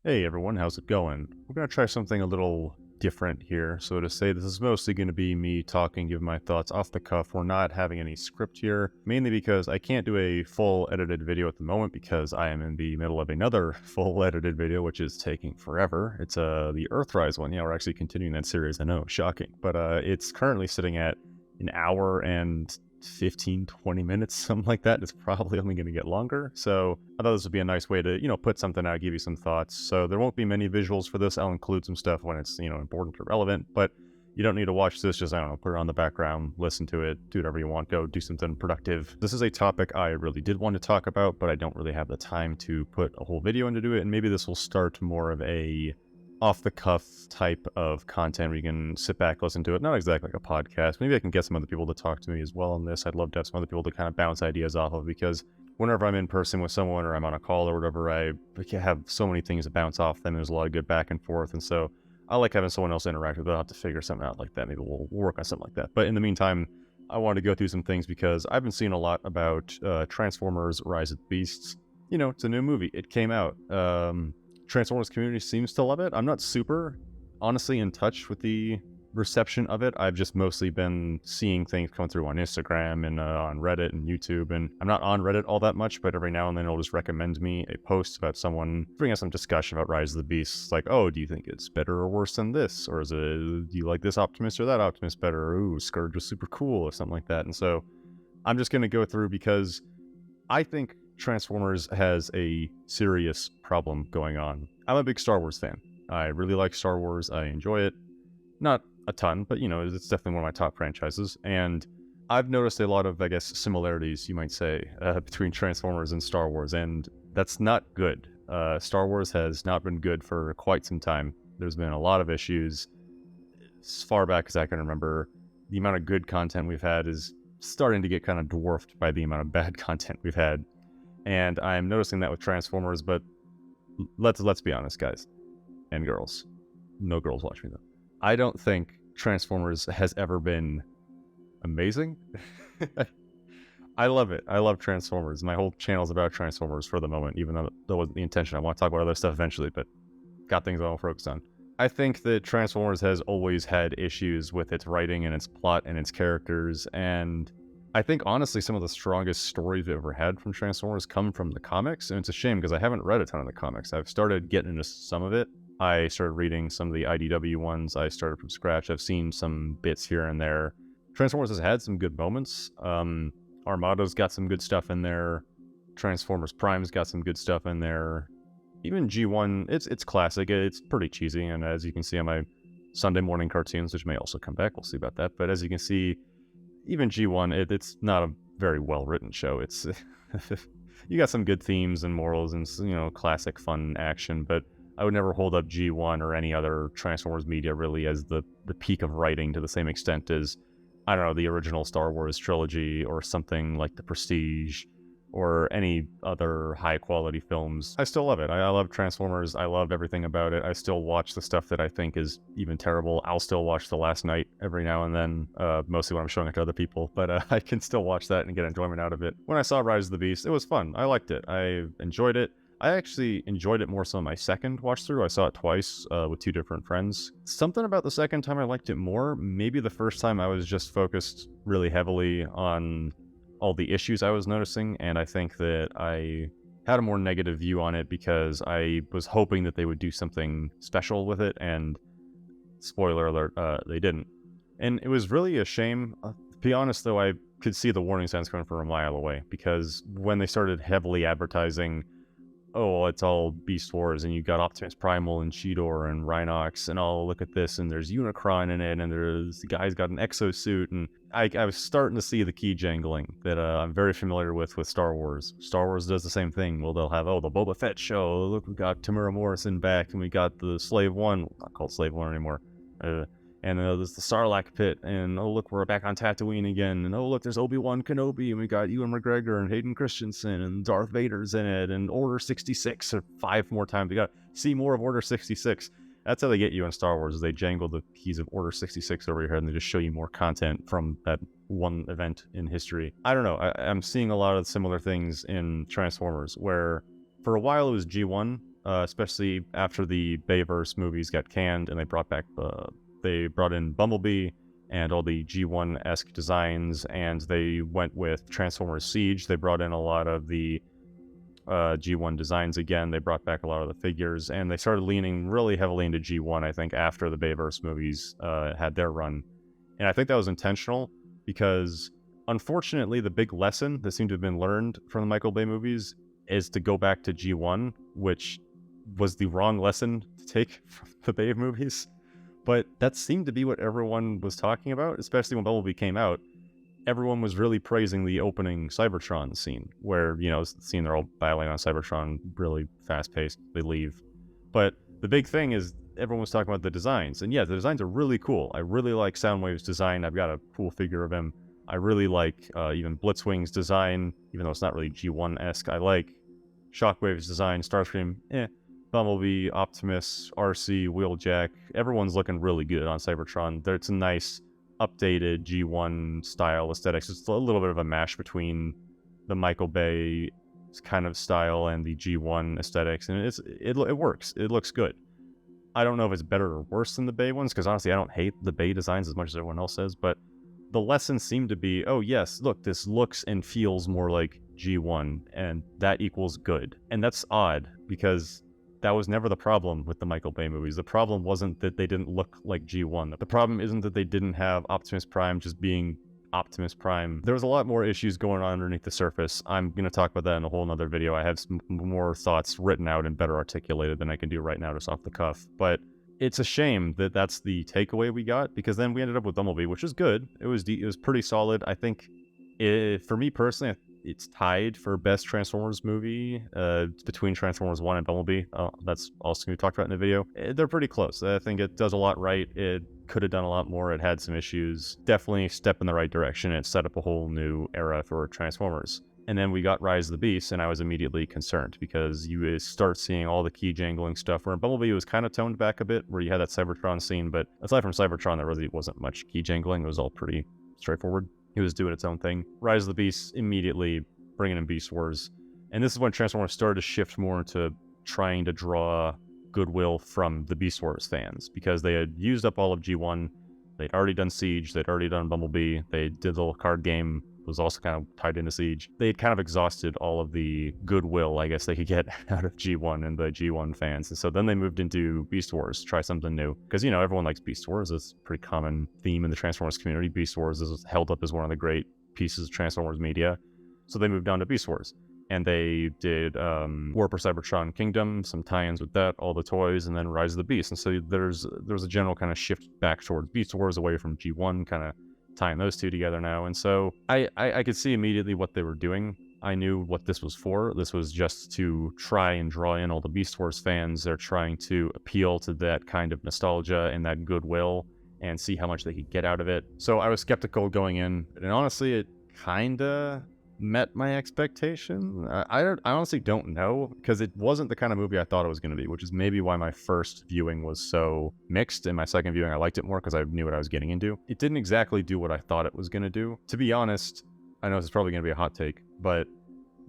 Hey everyone, how's it going? We're going to try something a little different here. So to say, this is mostly going to be me talking, give my thoughts off the cuff. We're not having any script here, mainly because I can't do a full edited video at the moment because I am in the middle of another full edited video, which is taking forever. It's the Earthrise one. Yeah, we're actually continuing that series. I know, shocking. But it's currently sitting at an hour and 15, 20 minutes, something like that. It's probably only going to get longer. So I thought this would be a nice way to, put something out, give you some thoughts. So there won't be many visuals for this. I'll include some stuff when it's, important or relevant, but you don't need to watch this. Just, I don't know, put it on the background, listen to it, do whatever you want, go do something productive. This is a topic I really did want to talk about, but I don't really have the time to put a whole video into it. And maybe this will start more of a off-the-cuff type of content where you can sit back, listen to it. Not exactly like a podcast. Maybe I can get some other people to talk to me as well on this. I'd love to have some other people to kind of bounce ideas off of, because whenever I'm in person with someone or I'm on a call or whatever, I have so many things to bounce off them. There's a lot of good back and forth. And so I like having someone else interact with it. I'll have to figure something out like that. Maybe we'll work on something like that. But in the meantime, I wanted to go through some things because I've been seeing a lot about Transformers Rise of the Beasts. It's a new movie. It came out. Transformers community seems to love it. I'm not super, honestly, in touch with the reception of it. I've just mostly been seeing things come through on Instagram and on Reddit and YouTube. And I'm not on Reddit all that much, but every now and then it'll just recommend me a post about someone bringing some discussion about Rise of the Beasts. Like, oh, do you think it's better or worse than this? Or is it, do you like this Optimus or that Optimus better? Or, ooh, Scourge was super cool or something like that. And so I'm just going to go through because I think Transformers has a serious problem going on. I'm a big Star Wars fan. I really like Star Wars. I enjoy it. Not a ton, but it's definitely one of my top franchises. And I've noticed a lot of, I guess, similarities, you might say, between Transformers and Star Wars, and that's not good. Star Wars has not been good for quite some time. There's been a lot of issues. As far back as I can remember, the amount of good content we've had is starting to get kind of dwarfed by the amount of bad content we've had. And I'm noticing that with Transformers, but let's be honest, guys and girls. No girls watch me though. I don't think Transformers has ever been amazing. I love it. I love Transformers. My whole channel is about Transformers for the moment, even though that wasn't the intention. I want to talk about other stuff eventually, but got things I want to focus on. I think that Transformers has always had issues with its writing and its plot and its characters, and I think, honestly, some of the strongest stories we've ever had from Transformers come from the comics, and it's a shame because I haven't read a ton of the comics. I've started getting into some of it. I started reading some of the IDW ones. I started from scratch. I've seen some bits here and there. Transformers has had some good moments. Armada's got some good stuff in there. Transformers Prime's got some good stuff in there. Even G1, it's classic. It's pretty cheesy, and as you can see on my Sunday morning cartoons, which may also come back, we'll see about that. But as you can see, even G1, it's not a very well-written show. It's you got some good themes and morals and classic fun action, but I would never hold up G1 or any other Transformers media really as the peak of writing to the same extent as, I don't know, the original Star Wars trilogy or something like The Prestige or any other high-quality films. I still love it. I love Transformers. I love everything about it. I still watch the stuff that I think is even terrible. I'll still watch The Last Night every now and then, mostly when I'm showing it to other people, but I can still watch that and get enjoyment out of it. When I saw Rise of the Beast, it was fun. I liked it. I enjoyed it. I actually enjoyed it more so on my second watch through. I saw it twice with two different friends. Something about the second time I liked it more. Maybe the first time I was just focused really heavily on all the issues I was noticing, and I think that I had a more negative view on it because I was hoping that they would do something special with it, and spoiler alert, they didn't. And it was really a shame. To be honest though, I could see the warning signs coming from a mile away, because when they started heavily advertising, oh, it's all Beast Wars, and you got Optimus Primal and Cheetor and Rhinox, and oh, look at this, and there's Unicron in it, and there's the guy's got an exosuit, and I was starting to see the key jangling that I'm very familiar with Star Wars. Star Wars does the same thing. Well, they'll have, oh, the Boba Fett show, look, we got Tamura Morrison back, and we got the Slave One, not called Slave One anymore, and there's the Sarlacc pit, and oh look, we're back on Tatooine again, and oh look, there's Obi-Wan Kenobi, and we got Ewan McGregor and Hayden Christensen, and Darth Vader's in it, and Order 66, or 5 more times. We got to see more of Order 66. That's how they get you in Star Wars, is they jangle the keys of Order 66 over your head, and they just show you more content from that one event in history. I don't know, I'm seeing a lot of similar things in Transformers, where for a while it was G1, especially after the Bayverse movies got canned and they brought in Bumblebee and all the G1-esque designs, and they went with Transformers Siege. They brought in a lot of the G1 designs again. They brought back a lot of the figures, and they started leaning really heavily into G1, I think, after the Bayverse movies had their run. And I think that was intentional because, unfortunately, the big lesson that seemed to have been learned from the Michael Bay movies is to go back to G1, which was the wrong lesson to take from the Bay movies. But that seemed to be what everyone was talking about, especially when Bumblebee came out. Everyone was really praising the opening Cybertron scene, where, it's the scene they're all battling on Cybertron, really fast-paced, they leave. But the big thing is, everyone was talking about the designs, and yeah, the designs are really cool. I really like Soundwave's design. I've got a cool figure of him. I really like even Blitzwing's design, even though it's not really G1-esque. I like Shockwave's design, Starscream, Bumblebee, Optimus, RC, Wheeljack. Everyone's looking really good on Cybertron. It's a nice, updated G1 style aesthetics. It's a little bit of a mash between the Michael Bay kind of style and the G1 aesthetics, and it works. It looks good. I don't know if it's better or worse than the Bay ones, because honestly, I don't hate the Bay designs as much as everyone else says, but the lesson seemed to be, oh yes, look, this looks and feels more like G1, and that equals good. And that's odd, because that was never the problem with the Michael Bay movies. The problem wasn't that they didn't look like G1. The problem isn't that they didn't have Optimus Prime just being Optimus Prime. There was a lot more issues going on underneath the surface. I'm going to talk about that in a whole nother video. I have some more thoughts written out and better articulated than I can do right now just off the cuff. But it's a shame that that's the takeaway we got, because then we ended up with Bumblebee, which is good. It was pretty solid. I think, for me personally, it's tied for best Transformers movie between Transformers 1 and Bumblebee. That's also going to be talked about in the video. They're pretty close. I think it does a lot right. It could have done a lot more. It had some issues. Definitely a step in the right direction. It set up a whole new era for Transformers. And then we got Rise of the Beast, and I was immediately concerned, because you start seeing all the key jangling stuff, where in Bumblebee was kind of toned back a bit, where you had that Cybertron scene, but aside from Cybertron, there really wasn't much key jangling. It was all pretty straightforward. He was doing its own thing. Rise of the Beast, immediately bringing in Beast Wars. And this is when Transformers started to shift more into trying to draw goodwill from the Beast Wars fans, because they had used up all of G1. They'd already done Siege. They'd already done Bumblebee. They did the little card game, was also kind of tied into Siege. They'd kind of exhausted all of the goodwill, I guess, they could get out of G1 and the G1 fans. And so then they moved into Beast Wars, try something new. Because, everyone likes Beast Wars. It's a pretty common theme in the Transformers community. Beast Wars is held up as one of the great pieces of Transformers media. So they moved on to Beast Wars. And they did War for Cybertron Kingdom, some tie-ins with that, all the toys, and then Rise of the Beast. And so there's a general kind of shift back towards Beast Wars, away from G1, kind of tying those two together now. And so I could see immediately what they were doing. I knew what this was for. This was just to try and draw in all the Beast Wars fans. They're trying to appeal to that kind of nostalgia and that goodwill and see how much they could get out of it. So I was skeptical going in, and honestly, it kinda met my expectation. I honestly don't know, because it wasn't the kind of movie I thought it was going to be, which is maybe why my first viewing was so mixed, and my second viewing I liked it more because I knew what I was getting into. It didn't exactly do what I thought it was going to do. To be honest, I know this is probably going to be a hot take, but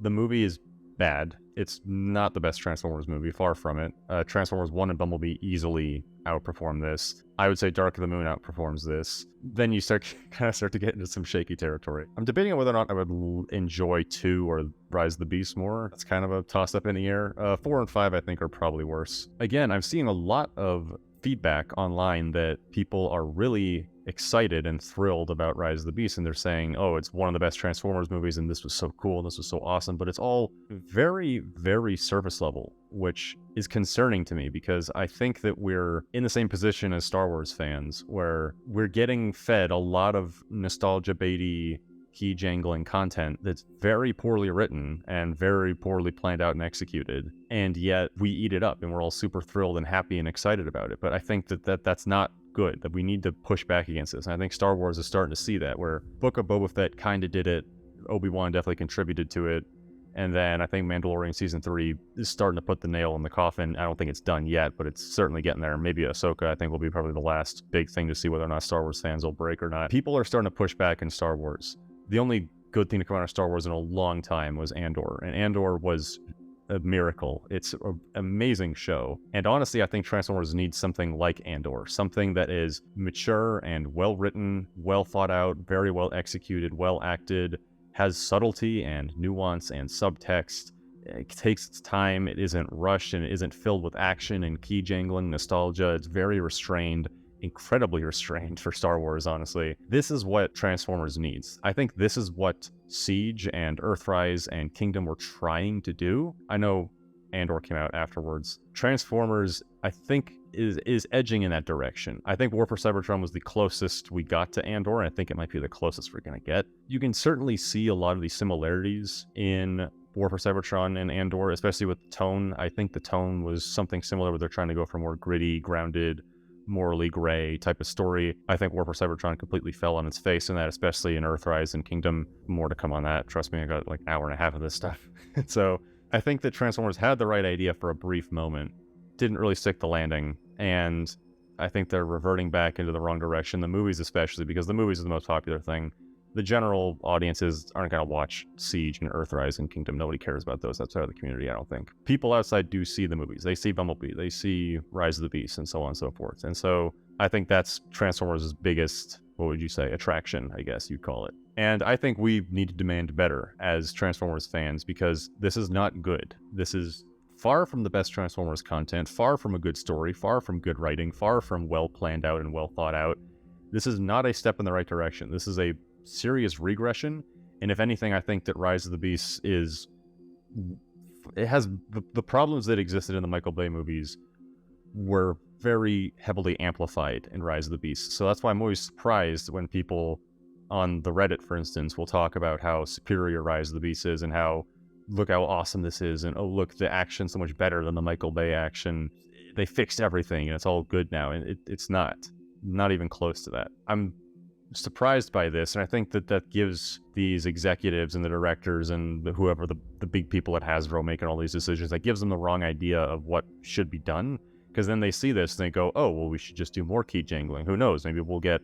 the movie is bad. It's not the best Transformers movie, far from it. Transformers 1 and Bumblebee easily outperform this. I would say Dark of the Moon outperforms this. Then you start to get into some shaky territory. I'm debating on whether or not I would enjoy 2 or Rise of the Beast more. That's kind of a toss-up in the air. 4 and 5, I think, are probably worse. Again, I'm seeing a lot of feedback online that people are really excited and thrilled about Rise of the Beast, and they're saying, oh, it's one of the best Transformers movies, and this was so cool, and this was so awesome, but it's all very, very surface level, which is concerning to me, because I think that we're in the same position as Star Wars fans, where we're getting fed a lot of nostalgia baity, key jangling content that's very poorly written and very poorly planned out and executed, and yet we eat it up and we're all super thrilled and happy and excited about it. But I think that's not good, that we need to push back against this. And I think Star Wars is starting to see that, where Book of Boba Fett kind of did it, Obi-Wan definitely contributed to it, and then I think Mandalorian Season 3 is starting to put the nail in the coffin. I don't think it's done yet, but it's certainly getting there. Maybe Ahsoka, I think, will be probably the last big thing to see whether or not Star Wars fans will break or not. People are starting to push back in Star Wars. The only good thing to come out of Star Wars in a long time was Andor, and Andor was a miracle. It's an amazing show. And honestly, I think Transformers needs something like Andor, something that is mature and well written, well thought out, very well executed, well acted, has subtlety and nuance and subtext. It takes its time, it isn't rushed, and it isn't filled with action and key jangling nostalgia. It's very restrained, incredibly restrained for Star Wars, honestly. This is what Transformers needs. I think this is what Siege and Earthrise and Kingdom were trying to do. I know Andor came out afterwards. Transformers, I think, is edging in that direction. I think War for Cybertron was the closest we got to Andor, and I think it might be the closest we're going to get. You can certainly see a lot of these similarities in War for Cybertron and Andor, especially with the tone. I think the tone was something similar where they're trying to go for more gritty, grounded, morally gray type of story. I think War for Cybertron completely fell on its face in that, especially in Earthrise and Kingdom. More to come on that. Trust me, I got like an hour and a half of this stuff. So I think that Transformers had the right idea for a brief moment, didn't really stick the landing, and I think they're reverting back into the wrong direction. The movies especially, because the movies are the most popular thing. The general audiences aren't going to watch Siege and Earthrise and Kingdom. Nobody cares about those outside of the community, I don't think. People outside do see the movies. They see Bumblebee, they see Rise of the Beast, and so on and so forth. And so I think that's Transformers' biggest, what would you say, attraction, I guess you'd call it. And I think we need to demand better as Transformers fans, because this is not good. This is far from the best Transformers content, far from a good story, far from good writing, far from well planned out and well thought out. This is not a step in the right direction. This is a serious regression, and if anything, I think that Rise of the Beast it has the problems that existed in the Michael Bay movies were very heavily amplified in Rise of the Beast. So that's why I'm always surprised when people on the Reddit, for instance, will talk about how superior Rise of the Beast is and how, look how awesome this is, and oh look, the action's so much better than the Michael Bay action. They fixed everything and it's all good now, and it's not even close to that. I'm surprised by this, and I think that gives these executives and the directors and whoever the big people at Hasbro making all these decisions, that gives them the wrong idea of what should be done, because then they see this and they go, oh well, we should just do more key jangling. Who knows, maybe we'll get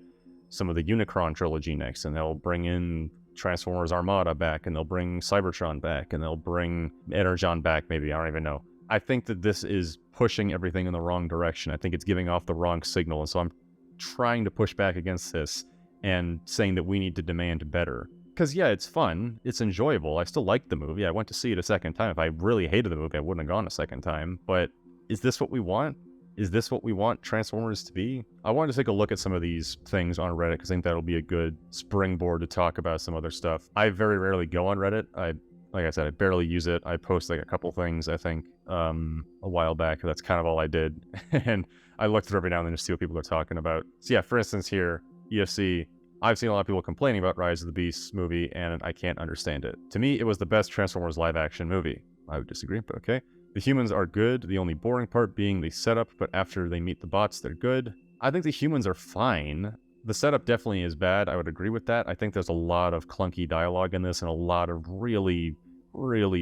some of the Unicron trilogy next, and they'll bring in Transformers Armada back, and they'll bring Cybertron back, and they'll bring Energon back, maybe, I don't even know. I think that this is pushing everything in the wrong direction. I think it's giving off the wrong signal, and so I'm trying to push back against this and saying that we need to demand better. Because yeah, it's fun, it's enjoyable, I still like the movie, I went to see it a second time. If I really hated the movie, I wouldn't have gone a second time. But is this what we want? Is this what we want Transformers to be? I wanted to take a look at some of these things on Reddit, because I think that'll be a good springboard to talk about some other stuff. I very rarely go on Reddit. Like I said, I barely use it. I post like a couple things, I think, a while back. That's kind of all I did. And I looked through every now and then to see what people are talking about. So yeah, for instance here, EFC, I've seen a lot of people complaining about Rise of the Beast movie, and I can't understand it. To me, it was the best Transformers live-action movie. I would disagree, but okay. The humans are good, the only boring part being the setup, but after they meet the bots, they're good. I think the humans are fine. The setup definitely is bad, I would agree with that. I think there's a lot of clunky dialogue in this, and a lot of really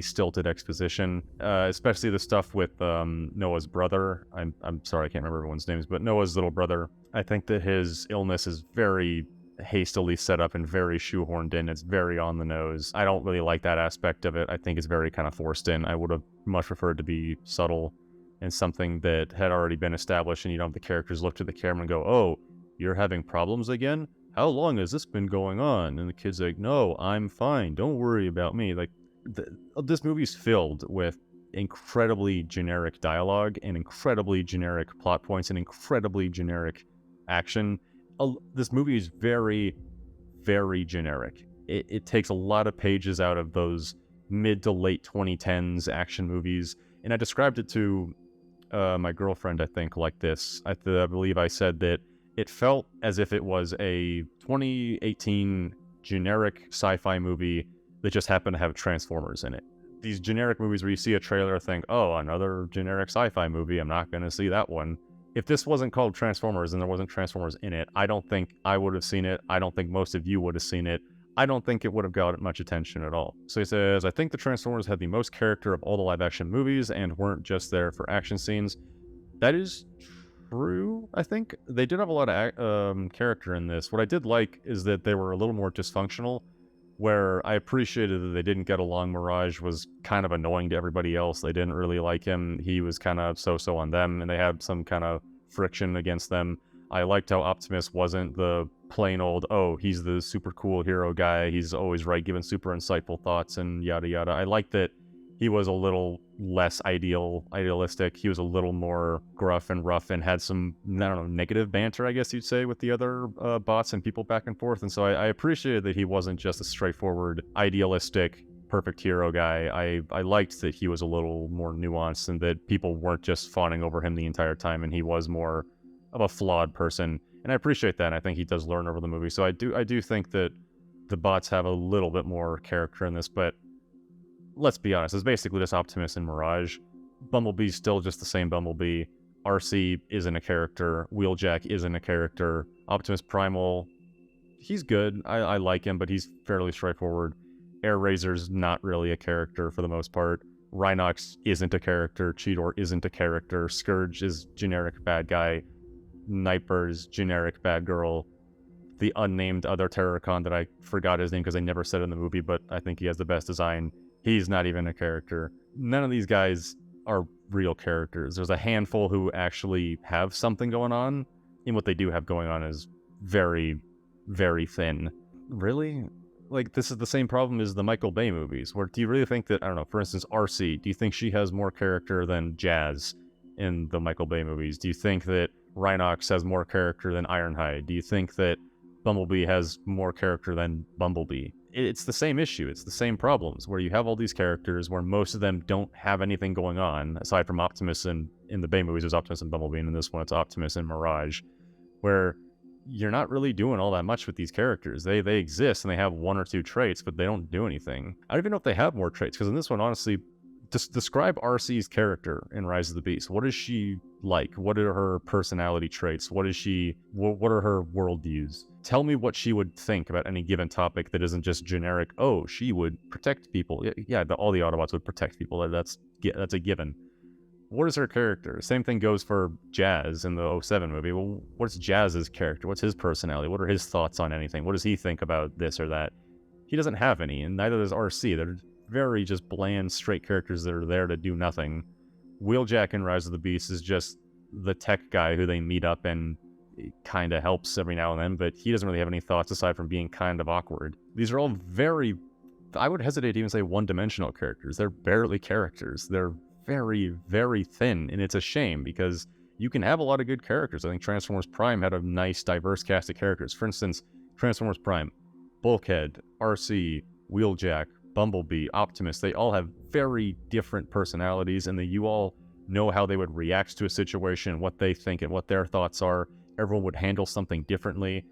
stilted exposition, especially the stuff with Noah's brother. I'm sorry, I can't remember everyone's names, but Noah's little brother. I think that his illness is very hastily set up and very shoehorned in. It's very on the nose. I don't really like that aspect of it. I think it's very kind of forced in. I would have much preferred to be subtle and something that had already been established, and you don't have the characters look to the camera and go, oh, you're having problems again? How long has this been going on? And the kid's like, no, I'm fine. Don't worry about me. Like, this movie's filled with incredibly generic dialogue and incredibly generic plot points and incredibly generic action. This movie is very, very generic. It takes a lot of pages out of those mid to late 2010s action movies. And I described it to my girlfriend, I think, like this. I believe I said that it felt as if it was a 2018 generic sci-fi movie that just happened to have Transformers in it. These generic movies where you see a trailer and think, oh, another generic sci-fi movie, I'm not going to see that one. If this wasn't called Transformers and there wasn't Transformers in it, I don't think I would have seen it. I don't think most of you would have seen it. I don't think it would have got much attention at all. So he says, I think the Transformers had the most character of all the live-action movies and weren't just there for action scenes. That is true, I think. They did have a lot of character in this. What I did like is that they were a little more dysfunctional. where I appreciated that they didn't get along. Mirage was kind of annoying to everybody else. They didn't really like him. He was kind of so-so on them, and they had some kind of friction against them. I liked how Optimus wasn't the plain old, oh, he's the super cool hero guy, he's always right, giving super insightful thoughts and yada yada. I liked that he was a little less idealistic. He was a little more gruff and rough and had some, I don't know, negative banter, I guess you'd say, with the other bots and people back and forth. And so I appreciated that he wasn't just a straightforward, idealistic, perfect hero guy. I liked that he was a little more nuanced and that people weren't just fawning over him the entire time, and he was more of a flawed person. And I appreciate that, and I think he does learn over the movie. So I do think that the bots have a little bit more character in this, but let's be honest, it's basically just Optimus and Mirage. Bumblebee's still just the same Bumblebee. RC isn't a character. Wheeljack isn't a character. Optimus Primal, he's good. I like him, but he's fairly straightforward. Air Razor's not really a character for the most part. Rhinox isn't a character. Cheetor isn't a character. Scourge is generic bad guy. Nightbird's generic bad girl. The unnamed other Terrorcon that I forgot his name because I never said it in the movie, but I think he has the best design. He's not even a character. None of these guys are real characters. There's a handful who actually have something going on, and what they do have going on is very, very thin. Really? Like, this is the same problem as the Michael Bay movies, where do you really think that, I don't know, for instance, RC, do you think she has more character than Jazz in the Michael Bay movies? Do you think that Rhinox has more character than Ironhide? Do you think that Bumblebee has more character than Bumblebee? It's the same issue. It's the same problems, where you have all these characters where most of them don't have anything going on, aside from Optimus and in the Bay movies, there's Optimus and Bumblebee, and in this one it's Optimus and Mirage, where you're not really doing all that much with these characters. They exist, and they have one or two traits, but they don't do anything. I don't even know if they have more traits, because in this one, honestly, describe RC's character in Rise of the Beast. What is she like? What are her personality traits? What are her worldviews? Tell me what she would think about any given topic that isn't just generic, oh, she would protect people. Yeah, all the Autobots would protect people. That's a given. What is her character? Same thing goes for Jazz in the 07 movie. Well, what's Jazz's character? What's his personality? What are his thoughts on anything? What does he think about this or that? He doesn't have any, and neither does RC. They're very just bland, straight characters that are there to do nothing. Wheeljack in Rise of the Beast is just the tech guy who they meet up and kind of helps every now and then, but he doesn't really have any thoughts aside from being kind of awkward. These are all very, I would hesitate to even say one-dimensional characters. They're barely characters. They're very, very thin, and it's a shame because you can have a lot of good characters. I think Transformers Prime had a nice, diverse cast of characters. For instance, Transformers Prime, Bulkhead, RC, Wheeljack, Bumblebee, Optimus, they all have very different personalities, and you all know how they would react to a situation, what they think, and what their thoughts are. Everyone would handle something differently.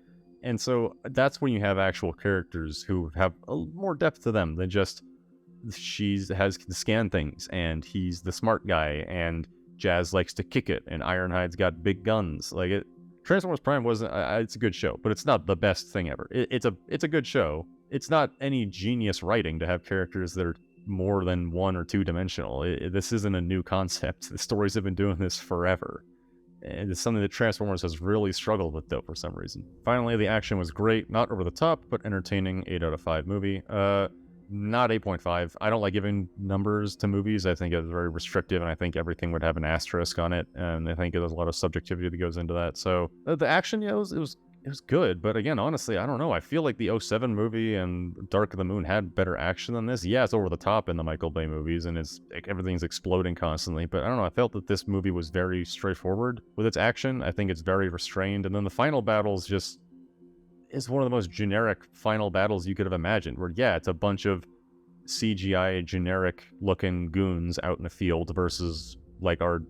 And so that's when you have actual characters who have more depth to them than just has to scan things, and he's the smart guy, and Jazz likes to kick it, and Ironhide's got big guns. Like, Transformers Prime wasn't, it's a good show, but it's not the best thing ever. It's a good show. It's not any genius writing to have characters that are more than one or two dimensional. This isn't a new concept. The stories have been doing this forever. And it's something that Transformers has really struggled with, though, for some reason. Finally, the action was great. Not over the top, but entertaining. 8 out of 5 movie. Not 8.5. I don't like giving numbers to movies. I think it's very restrictive, and I think everything would have an asterisk on it. And I think there's a lot of subjectivity that goes into that. So the action, yeah, it was good. But again, honestly, I don't know. I feel like the 07 movie and Dark of the Moon had better action than this. Yeah, it's over the top in the Michael Bay movies, and everything's exploding constantly. But I don't know. I felt that this movie was very straightforward with its action. I think it's very restrained. And then the final battles just is one of the most generic final battles you could have imagined, where, yeah, it's a bunch of CGI generic looking goons out in the field versus like our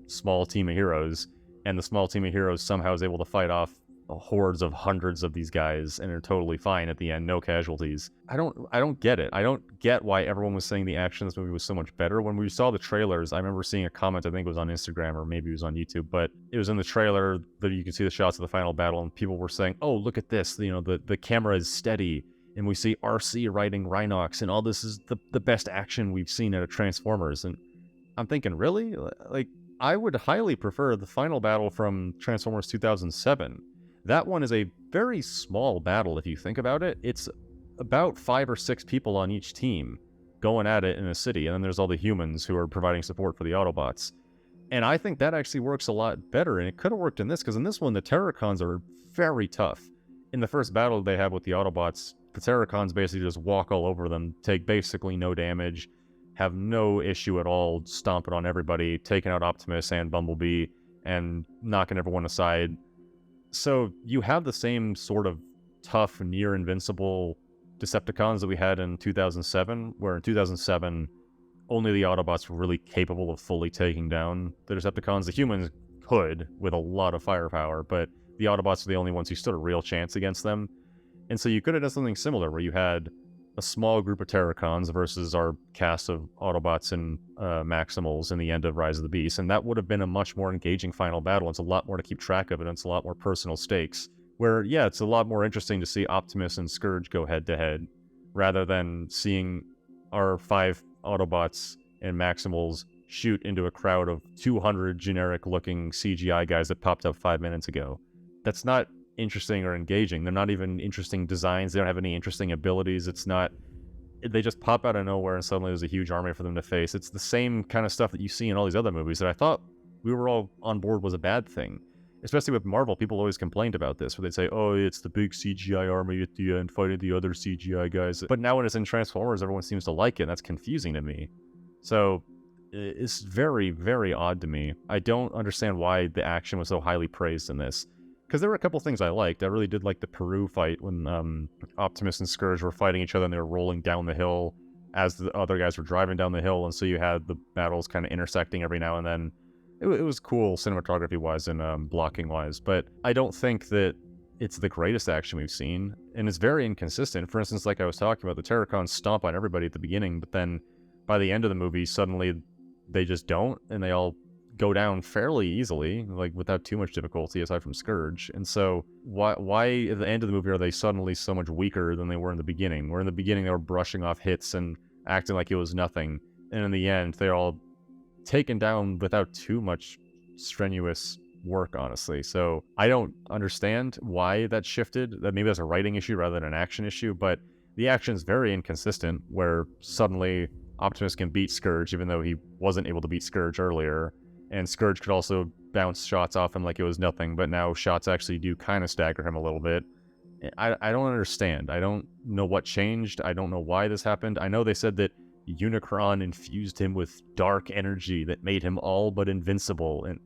small team of heroes, and the small team of heroes somehow is able to fight off hordes of hundreds of these guys and are totally fine at the end, no casualties. I don't get it. I don't get why everyone was saying the action in this movie was so much better. When we saw the trailers, I remember seeing a comment, I think it was on Instagram or maybe it was on YouTube, but it was in the trailer that you could see the shots of the final battle, and people were saying, oh, look at this, the camera is steady, and we see RC riding Rhinox, and all this is the best action we've seen out of Transformers. And I'm thinking, really? Like, I would highly prefer the final battle from Transformers 2007. That one is a very small battle if you think about it. It's about 5 or 6 people on each team going at it in a city, and then there's all the humans who are providing support for the Autobots. And I think that actually works a lot better, and it could have worked in this, because in this one, the Terracons are very tough. In the first battle they have with the Autobots, the Terracons basically just walk all over them, take basically no damage, have no issue at all stomping on everybody, taking out Optimus and Bumblebee, and knocking everyone aside. So you have the same sort of tough, near-invincible Decepticons that we had in 2007, where in 2007, only the Autobots were really capable of fully taking down the Decepticons. The humans could, with a lot of firepower, but the Autobots were the only ones who stood a real chance against them. And so you could have done something similar, where you had a small group of Terracons versus our cast of Autobots and Maximals in the end of Rise of the Beast, and that would have been a much more engaging final battle. It's a lot more to keep track of, and it's a lot more personal stakes. Where, yeah, it's a lot more interesting to see Optimus and Scourge go head-to-head, rather than seeing our 5 Autobots and Maximals shoot into a crowd of 200 generic-looking CGI guys that popped up 5 minutes ago. That's not interesting or engaging. They're not even interesting designs. They don't have any interesting abilities. It's not... They just pop out of nowhere and suddenly there's a huge army for them to face. It's the same kind of stuff that you see in all these other movies that I thought we were all on board was a bad thing. Especially with Marvel, people always complained about this, where they'd say, oh, it's the big CGI army at the end fighting the other CGI guys. But now when it's in Transformers, everyone seems to like it, and that's confusing to me. So it's very, very odd to me. I don't understand why the action was so highly praised in this. Because there were a couple things I liked. I really did like the Peru fight when Optimus and Scourge were fighting each other and they were rolling down the hill as the other guys were driving down the hill, and so you had the battles kind of intersecting every now and then. It was cool cinematography-wise and blocking-wise, but I don't think that it's the greatest action we've seen, and it's very inconsistent. For instance, like I was talking about, the Terracons stomp on everybody at the beginning, but then by the end of the movie, suddenly they just don't, and they all go down fairly easily, like without too much difficulty, aside from Scourge. And so why at the end of the movie are they suddenly so much weaker than they were in the beginning? Where in the beginning they were brushing off hits and acting like it was nothing, and in the end they're all taken down without too much strenuous work, honestly. So I don't understand why that shifted. That maybe that's a writing issue rather than an action issue, but the action's very inconsistent, where suddenly Optimus can beat Scourge even though he wasn't able to beat Scourge earlier, and Scourge could also bounce shots off him like it was nothing, but now shots actually do kind of stagger him a little bit. I don't understand. I don't know what changed. I don't know why this happened. I know they said that Unicron infused him with dark energy that made him all but invincible, and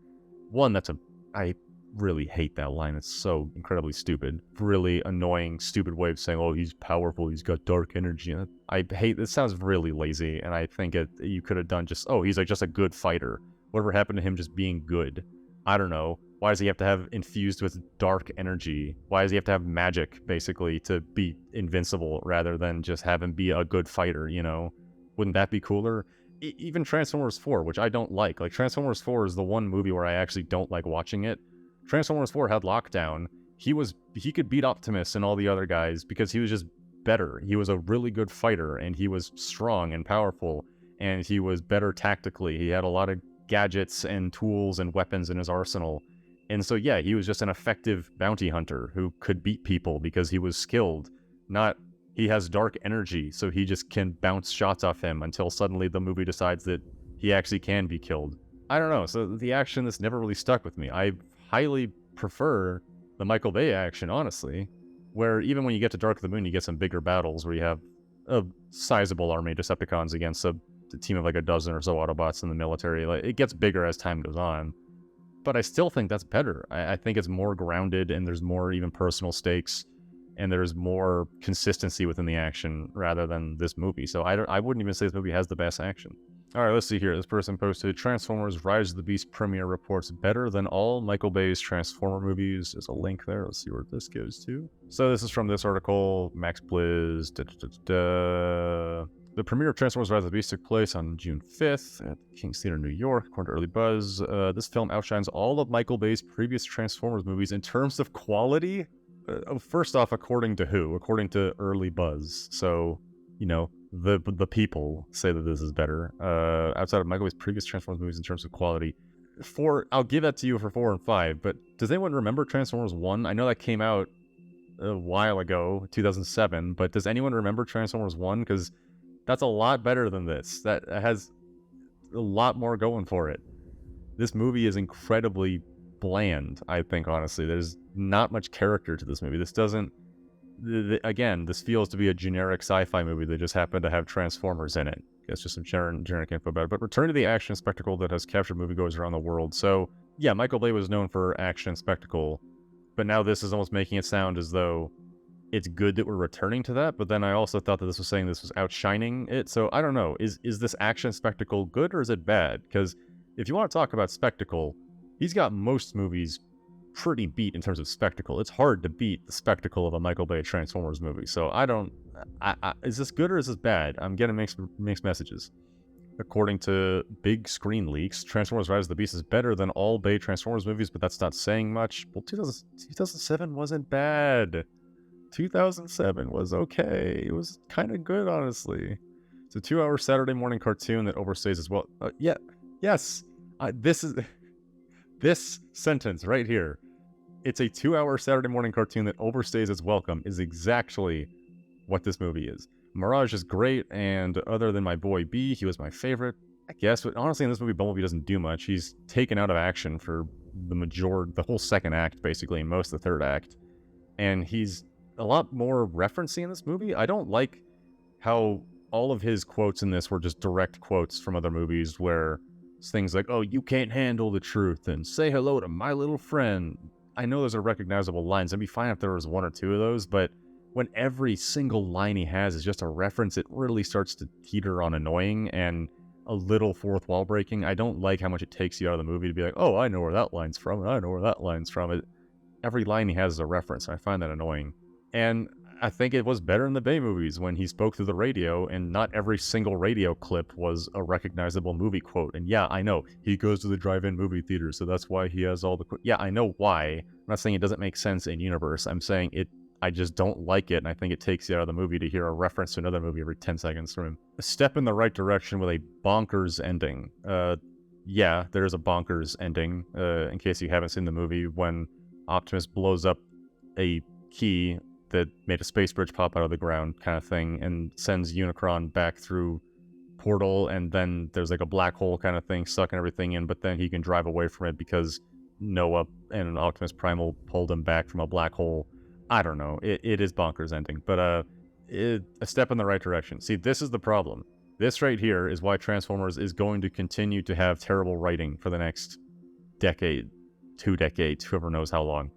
I really hate that line. It's so incredibly stupid. Really annoying, stupid way of saying, oh, he's powerful, he's got dark energy. I hate it. Sounds really lazy, and I think you could have done just, oh, he's like just a good fighter. Whatever happened to him just being good? I don't know. Why does he have to have infused with dark energy? Why does he have to have magic, basically, to be invincible, rather than just have him be a good fighter, you know? Wouldn't that be cooler? Even Transformers 4, which I don't like. Like, Transformers 4 is the one movie where I actually don't like watching it. Transformers 4 had Lockdown. He could beat Optimus and all the other guys because he was just better. He was a really good fighter, and he was strong and powerful, and he was better tactically. He had a lot of gadgets and tools and weapons in his arsenal. And so, yeah, he was just an effective bounty hunter who could beat people because he was skilled, not... He has dark energy, so he just can bounce shots off him until suddenly the movie decides that he actually can be killed. I don't know, so the action that's never really stuck with me. I highly prefer the Michael Bay action, honestly, where even when you get to Dark of the Moon, you get some bigger battles where you have a sizable army of Decepticons against a team of like a dozen or so Autobots in the military. Like, it gets bigger as time goes on. But I still think that's better. I think it's more grounded, and there's more even personal stakes, and there's more consistency within the action rather than this movie. So I wouldn't even say this movie has the best action. Alright, let's see here. This person posted, Transformers Rise of the Beast premiere reports better than all Michael Bay's Transformer movies. There's a link there. Let's see where this goes to. So this is from this article, Max Blizz. The premiere of Transformers Rise of the Beast took place on June 5th at King's Theater, New York, according to Early Buzz. This film outshines all of Michael Bay's previous Transformers movies in terms of quality. First off, according to who? According to Early Buzz. So, you know, the people say that this is better. Outside of Michael Bay's previous Transformers movies in terms of quality. I'll give that to you for 4 and 5, but does anyone remember Transformers 1? I know that came out a while ago, 2007, but does anyone remember Transformers 1? Because that's a lot better than this. That has a lot more going for it. This movie is incredibly bland, I think, honestly. There's not much character to this movie. This doesn't... Again, this feels to be a generic sci-fi movie that just happened to have Transformers in it. It's just some generic info about it. But return to the action spectacle that has captured moviegoers around the world. So, yeah, Michael Bay was known for action and spectacle, but now this is almost making it sound as though it's good that we're returning to that. But then I also thought that this was saying this was outshining it. So I don't know. Is this action spectacle good or is it bad? Because if you want to talk about spectacle, he's got most movies pretty beat in terms of spectacle. It's hard to beat the spectacle of a Michael Bay Transformers movie. So is this good or is this bad? I'm getting mixed messages. According to Big Screen Leaks, Transformers Rise of the Beast is better than all Bay Transformers movies, but that's not saying much. Well, 2007 wasn't bad. 2007 was okay. It was kind of good, honestly. It's a 2-hour Saturday morning cartoon that overstays as well. Yes. This sentence right here. It's a 2-hour Saturday morning cartoon that overstays its welcome is exactly what this movie is. Mirage is great, and other than my boy B, he was my favorite, I guess. But honestly, in this movie, Bumblebee doesn't do much. He's taken out of action for the whole second act, basically, and most of the third act. And he's a lot more referencing in this movie. I don't like how all of his quotes in this were just direct quotes from other movies where it's things like, oh, you can't handle the truth, and say hello to my little friend. I know those are recognizable lines. I'd be fine if there was one or two of those, but when every single line he has is just a reference, it really starts to teeter on annoying and a little fourth wall breaking. I don't like how much it takes you out of the movie to be like, oh, I know where that line's from, and I know where that line's from. Every line he has is a reference, and I find that annoying. And I think it was better in the Bay movies when he spoke through the radio, and not every single radio clip was a recognizable movie quote. And yeah, I know, he goes to the drive-in movie theater, so that's why he has all the... Yeah, I know why. I'm not saying it doesn't make sense in universe. I'm saying I just don't like it, and I think it takes you out of the movie to hear a reference to another movie every 10 seconds from him. A step in the right direction with a bonkers ending. Yeah, there is a bonkers ending, in case you haven't seen the movie, when Optimus blows up a key that made a space bridge pop out of the ground kind of thing and sends Unicron back through portal, and then there's like a black hole kind of thing sucking everything in, but then he can drive away from it because Noah and Optimus Primal pulled him back from a black hole. I don't know. It is bonkers ending, but a step in the right direction. See, this is the problem. This right here is why Transformers is going to continue to have terrible writing for the next decade, 2 decades, whoever knows how long.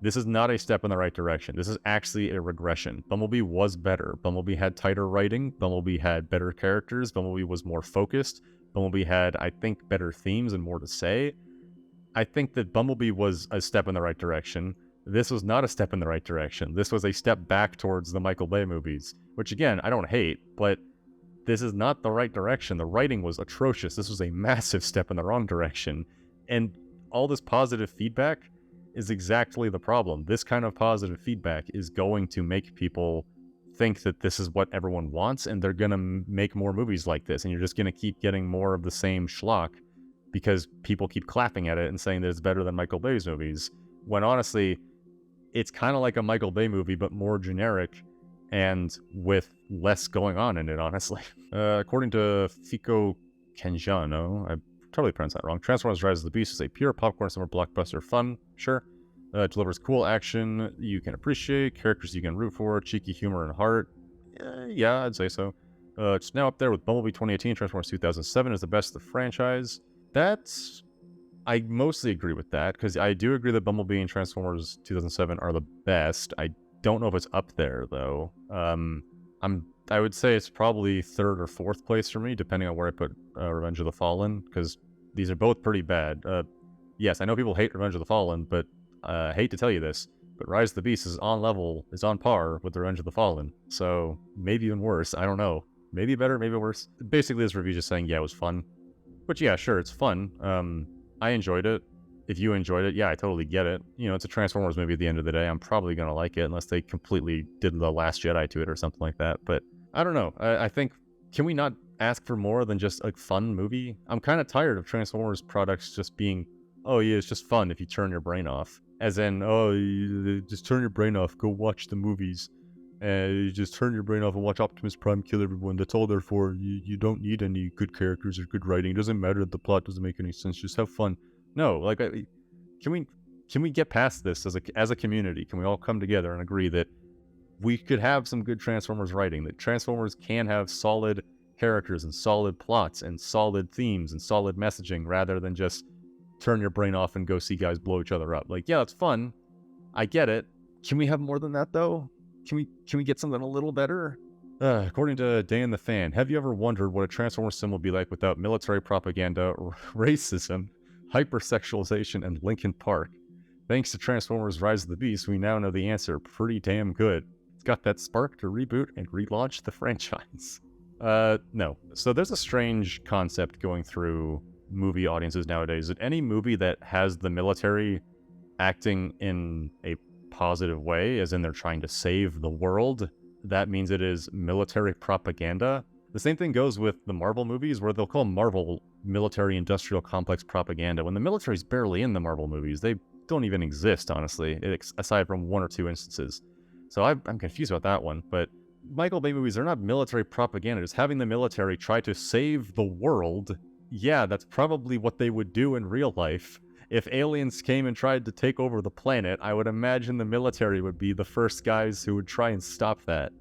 This is not a step in the right direction. This is actually a regression. Bumblebee was better. Bumblebee had tighter writing. Bumblebee had better characters. Bumblebee was more focused. Bumblebee had, I think, better themes and more to say. I think that Bumblebee was a step in the right direction. This was not a step in the right direction. This was a step back towards the Michael Bay movies, which again, I don't hate, but this is not the right direction. The writing was atrocious. This was a massive step in the wrong direction. And all this positive feedback is exactly the problem. This kind of positive feedback is going to make people think that this is what everyone wants, and they're going to make more movies like this, and you're just going to keep getting more of the same schlock because people keep clapping at it and saying that it's better than Michael Bay's movies, when honestly, it's kind of like a Michael Bay movie, but more generic and with less going on in it, honestly. According to Fico Kenjano, I totally pronounced that wrong, Transformers Rise of the Beast is a pure popcorn summer blockbuster fun, sure. Delivers cool action you can appreciate, characters you can root for, cheeky humor and heart. Yeah, I'd say so. It's now up there with Bumblebee 2018, Transformers 2007 is the best of the franchise. I mostly agree with that, because I do agree that Bumblebee and Transformers 2007 are the best. I don't know if it's up there, though. I would say it's probably 3rd or 4th place for me, depending on where I put Revenge of the Fallen, because these are both pretty bad. Yes, I know people hate Revenge of the Fallen, but I hate to tell you this, but Rise of the Beast is on par with Revenge of the Fallen, so maybe even worse, I don't know. Maybe better, maybe worse. Basically, this review just saying, yeah, it was fun. But yeah, sure, it's fun. I enjoyed it. If you enjoyed it, yeah, I totally get it. You know, it's a Transformers movie at the end of the day. I'm probably going to like it, unless they completely did The Last Jedi to it or something like that. But I don't know. I think, can we not ask for more than just a fun movie? I'm kind of tired of Transformers products just being oh yeah, it's just fun if you turn your brain off. As in, oh, you just turn your brain off, go watch the movies. You just turn your brain off and watch Optimus Prime kill everyone. That's all there for. You don't need any good characters or good writing. It doesn't matter that the plot doesn't make any sense. Just have fun. No, like, can we get past this as a community? Can we all come together and agree that we could have some good Transformers writing? That Transformers can have solid characters and solid plots and solid themes and solid messaging, rather than just turn your brain off and go see guys blow each other up. Like, yeah, it's fun. I get it. Can we have more than that though? Can we get something a little better? According to Dan the Fan, have you ever wondered what a Transformers sim will be like without military propaganda, racism, hypersexualization, and Linkin Park? Thanks to Transformers Rise of the Beast, we now know the answer pretty damn good. It's got that spark to reboot and relaunch the franchise. No. So there's a strange concept going through movie audiences nowadays, that any movie that has the military acting in a positive way, as in they're trying to save the world, that means it is military propaganda. The same thing goes with the Marvel movies, where they'll call Marvel military industrial complex propaganda, when the military's barely in the Marvel movies. They don't even exist, honestly, aside from one or two instances. So I'm confused about that one, but Michael Bay movies are not military propaganda. Just having the military try to save the world, yeah, that's probably what they would do in real life. If aliens came and tried to take over the planet, I would imagine the military would be the first guys who would try and stop that.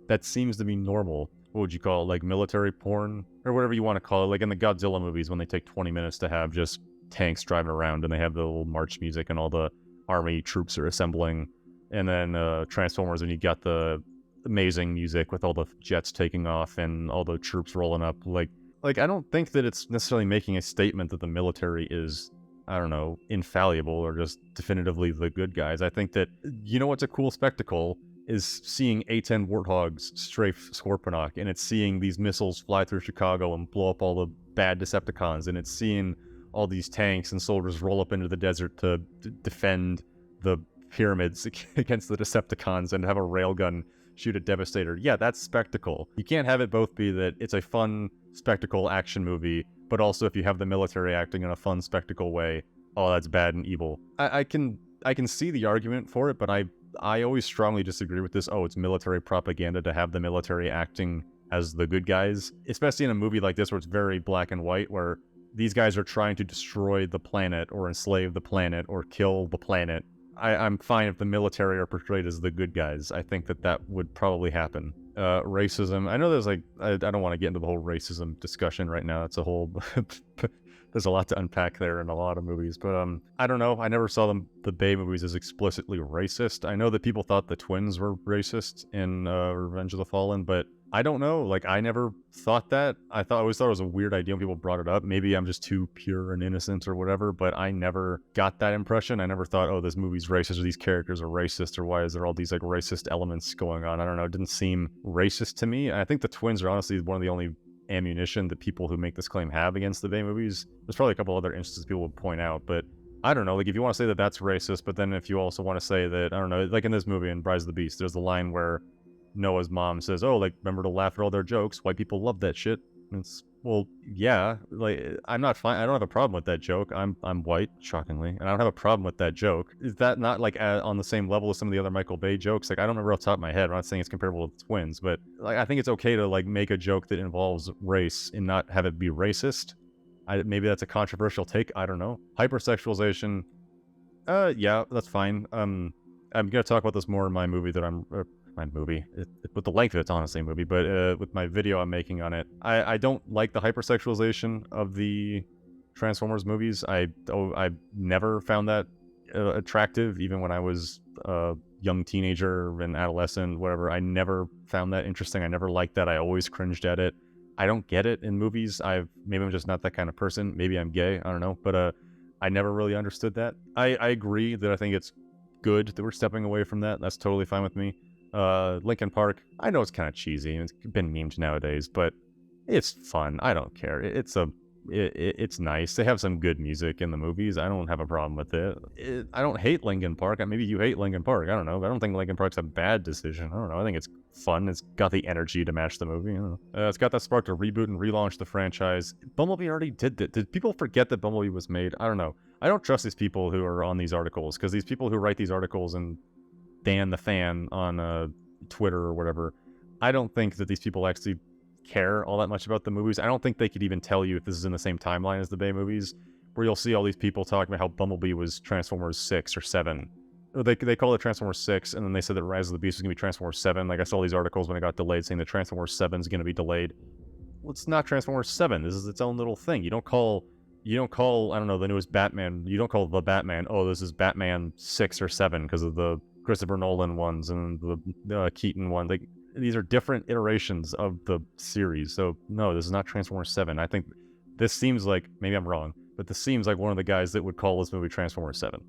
That seems to be normal. What would you call it? Like military porn? Or whatever you want to call it. Like in the Godzilla movies, when they take 20 minutes to have just tanks driving around and they have the little march music and all the army troops are assembling. And then Transformers, when you got the amazing music with all the jets taking off and all the troops rolling up. Like I don't think that it's necessarily making a statement that the military is, I don't know, infallible or just definitively the good guys. I think that, you know what's a cool spectacle is seeing A-10 Warthogs strafe Scorponok, and it's seeing these missiles fly through Chicago and blow up all the bad Decepticons, and it's seeing all these tanks and soldiers roll up into the desert to defend the pyramids against the Decepticons and have a railgun shoot a Devastator. Yeah, that's spectacle. You can't have it both be that it's a fun spectacle action movie, but also if you have the military acting in a fun spectacle way, oh, that's bad and evil. I can see the argument for it, but I always strongly disagree with this. Oh, it's military propaganda to have the military acting as the good guys, especially in a movie like this where it's very black and white, where these guys are trying to destroy the planet or enslave the planet or kill the planet. I'm fine if the military are portrayed as the good guys. I think that would probably happen. Racism. I know there's like, I don't want to get into the whole racism discussion right now. It's a whole, there's a lot to unpack there in a lot of movies. But I don't know. I never saw the Bay movies as explicitly racist. I know that people thought the twins were racist in Revenge of the Fallen, but I don't know. Like, I never thought that. I always thought it was a weird idea when people brought it up. Maybe I'm just too pure and innocent or whatever, but I never got that impression. I never thought, oh, this movie's racist or these characters are racist or why is there all these like racist elements going on? I don't know. It didn't seem racist to me. I think the twins are honestly one of the only ammunition that people who make this claim have against the Bay movies. There's probably a couple other instances people would point out, but I don't know. Like, if you want to say that that's racist, but then if you also want to say that, I don't know, like in this movie in Rise of the Beast, there's the line where Noah's mom says, oh, like, remember to laugh at all their jokes. White people love that shit. And it's, well, yeah, like, I'm not fine. I don't have a problem with that joke. I'm white, shockingly, and I don't have a problem with that joke. Is that not, like, on the same level as some of the other Michael Bay jokes? Like, I don't remember off the top of my head. I'm not saying it's comparable to Twins, but, like, I think it's okay to, like, make a joke that involves race and not have it be racist. Maybe that's a controversial take. I don't know. Hypersexualization. Yeah, that's fine. I'm gonna talk about this more in my movie that I'm... my movie. With the length of it's honestly a movie, but with my video I'm making on it, I don't like the hypersexualization of the Transformers movies. I never found that attractive, even when I was a young teenager and adolescent, whatever. I never found that interesting. I never liked that. I always cringed at it. I don't get it in movies. Maybe I'm just not that kind of person. Maybe I'm gay. I don't know. But I never really understood that. I agree that I think it's good that we're stepping away from that. That's totally fine with me. Linkin Park, I know it's kind of cheesy and it's been memed nowadays, but it's fun. I don't care. It's nice. They have some good music in the movies. I don't have a problem with it. I don't hate Linkin Park. Maybe you hate Linkin Park. I don't know. But I don't think Linkin Park's a bad decision. I don't know. I think it's fun. It's got the energy to match the movie. I don't know. It's got that spark to reboot and relaunch the franchise. Bumblebee already did that. Did people forget that Bumblebee was made? I don't know. I don't trust these people who are on these articles, because these people who write these articles and Dan the Fan on Twitter or whatever, I don't think that these people actually care all that much about the movies. I don't think they could even tell you if this is in the same timeline as the Bay movies, where you'll see all these people talking about how Bumblebee was Transformers 6 or 7. They call it Transformers 6, and then they said that Rise of the Beast was going to be Transformers 7. Like, I saw these articles when it got delayed saying that Transformers 7 is going to be delayed. Well, it's not Transformers 7. This is its own little thing. You don't call, I don't know, the newest Batman, you don't call the Batman, oh, this is Batman 6 or 7 because of the Christopher Nolan ones and the Keaton one. Like, these are different iterations of the series. So, no, this is not Transformers 7. I think this seems like, maybe I'm wrong, but this seems like one of the guys that would call this movie Transformers 7.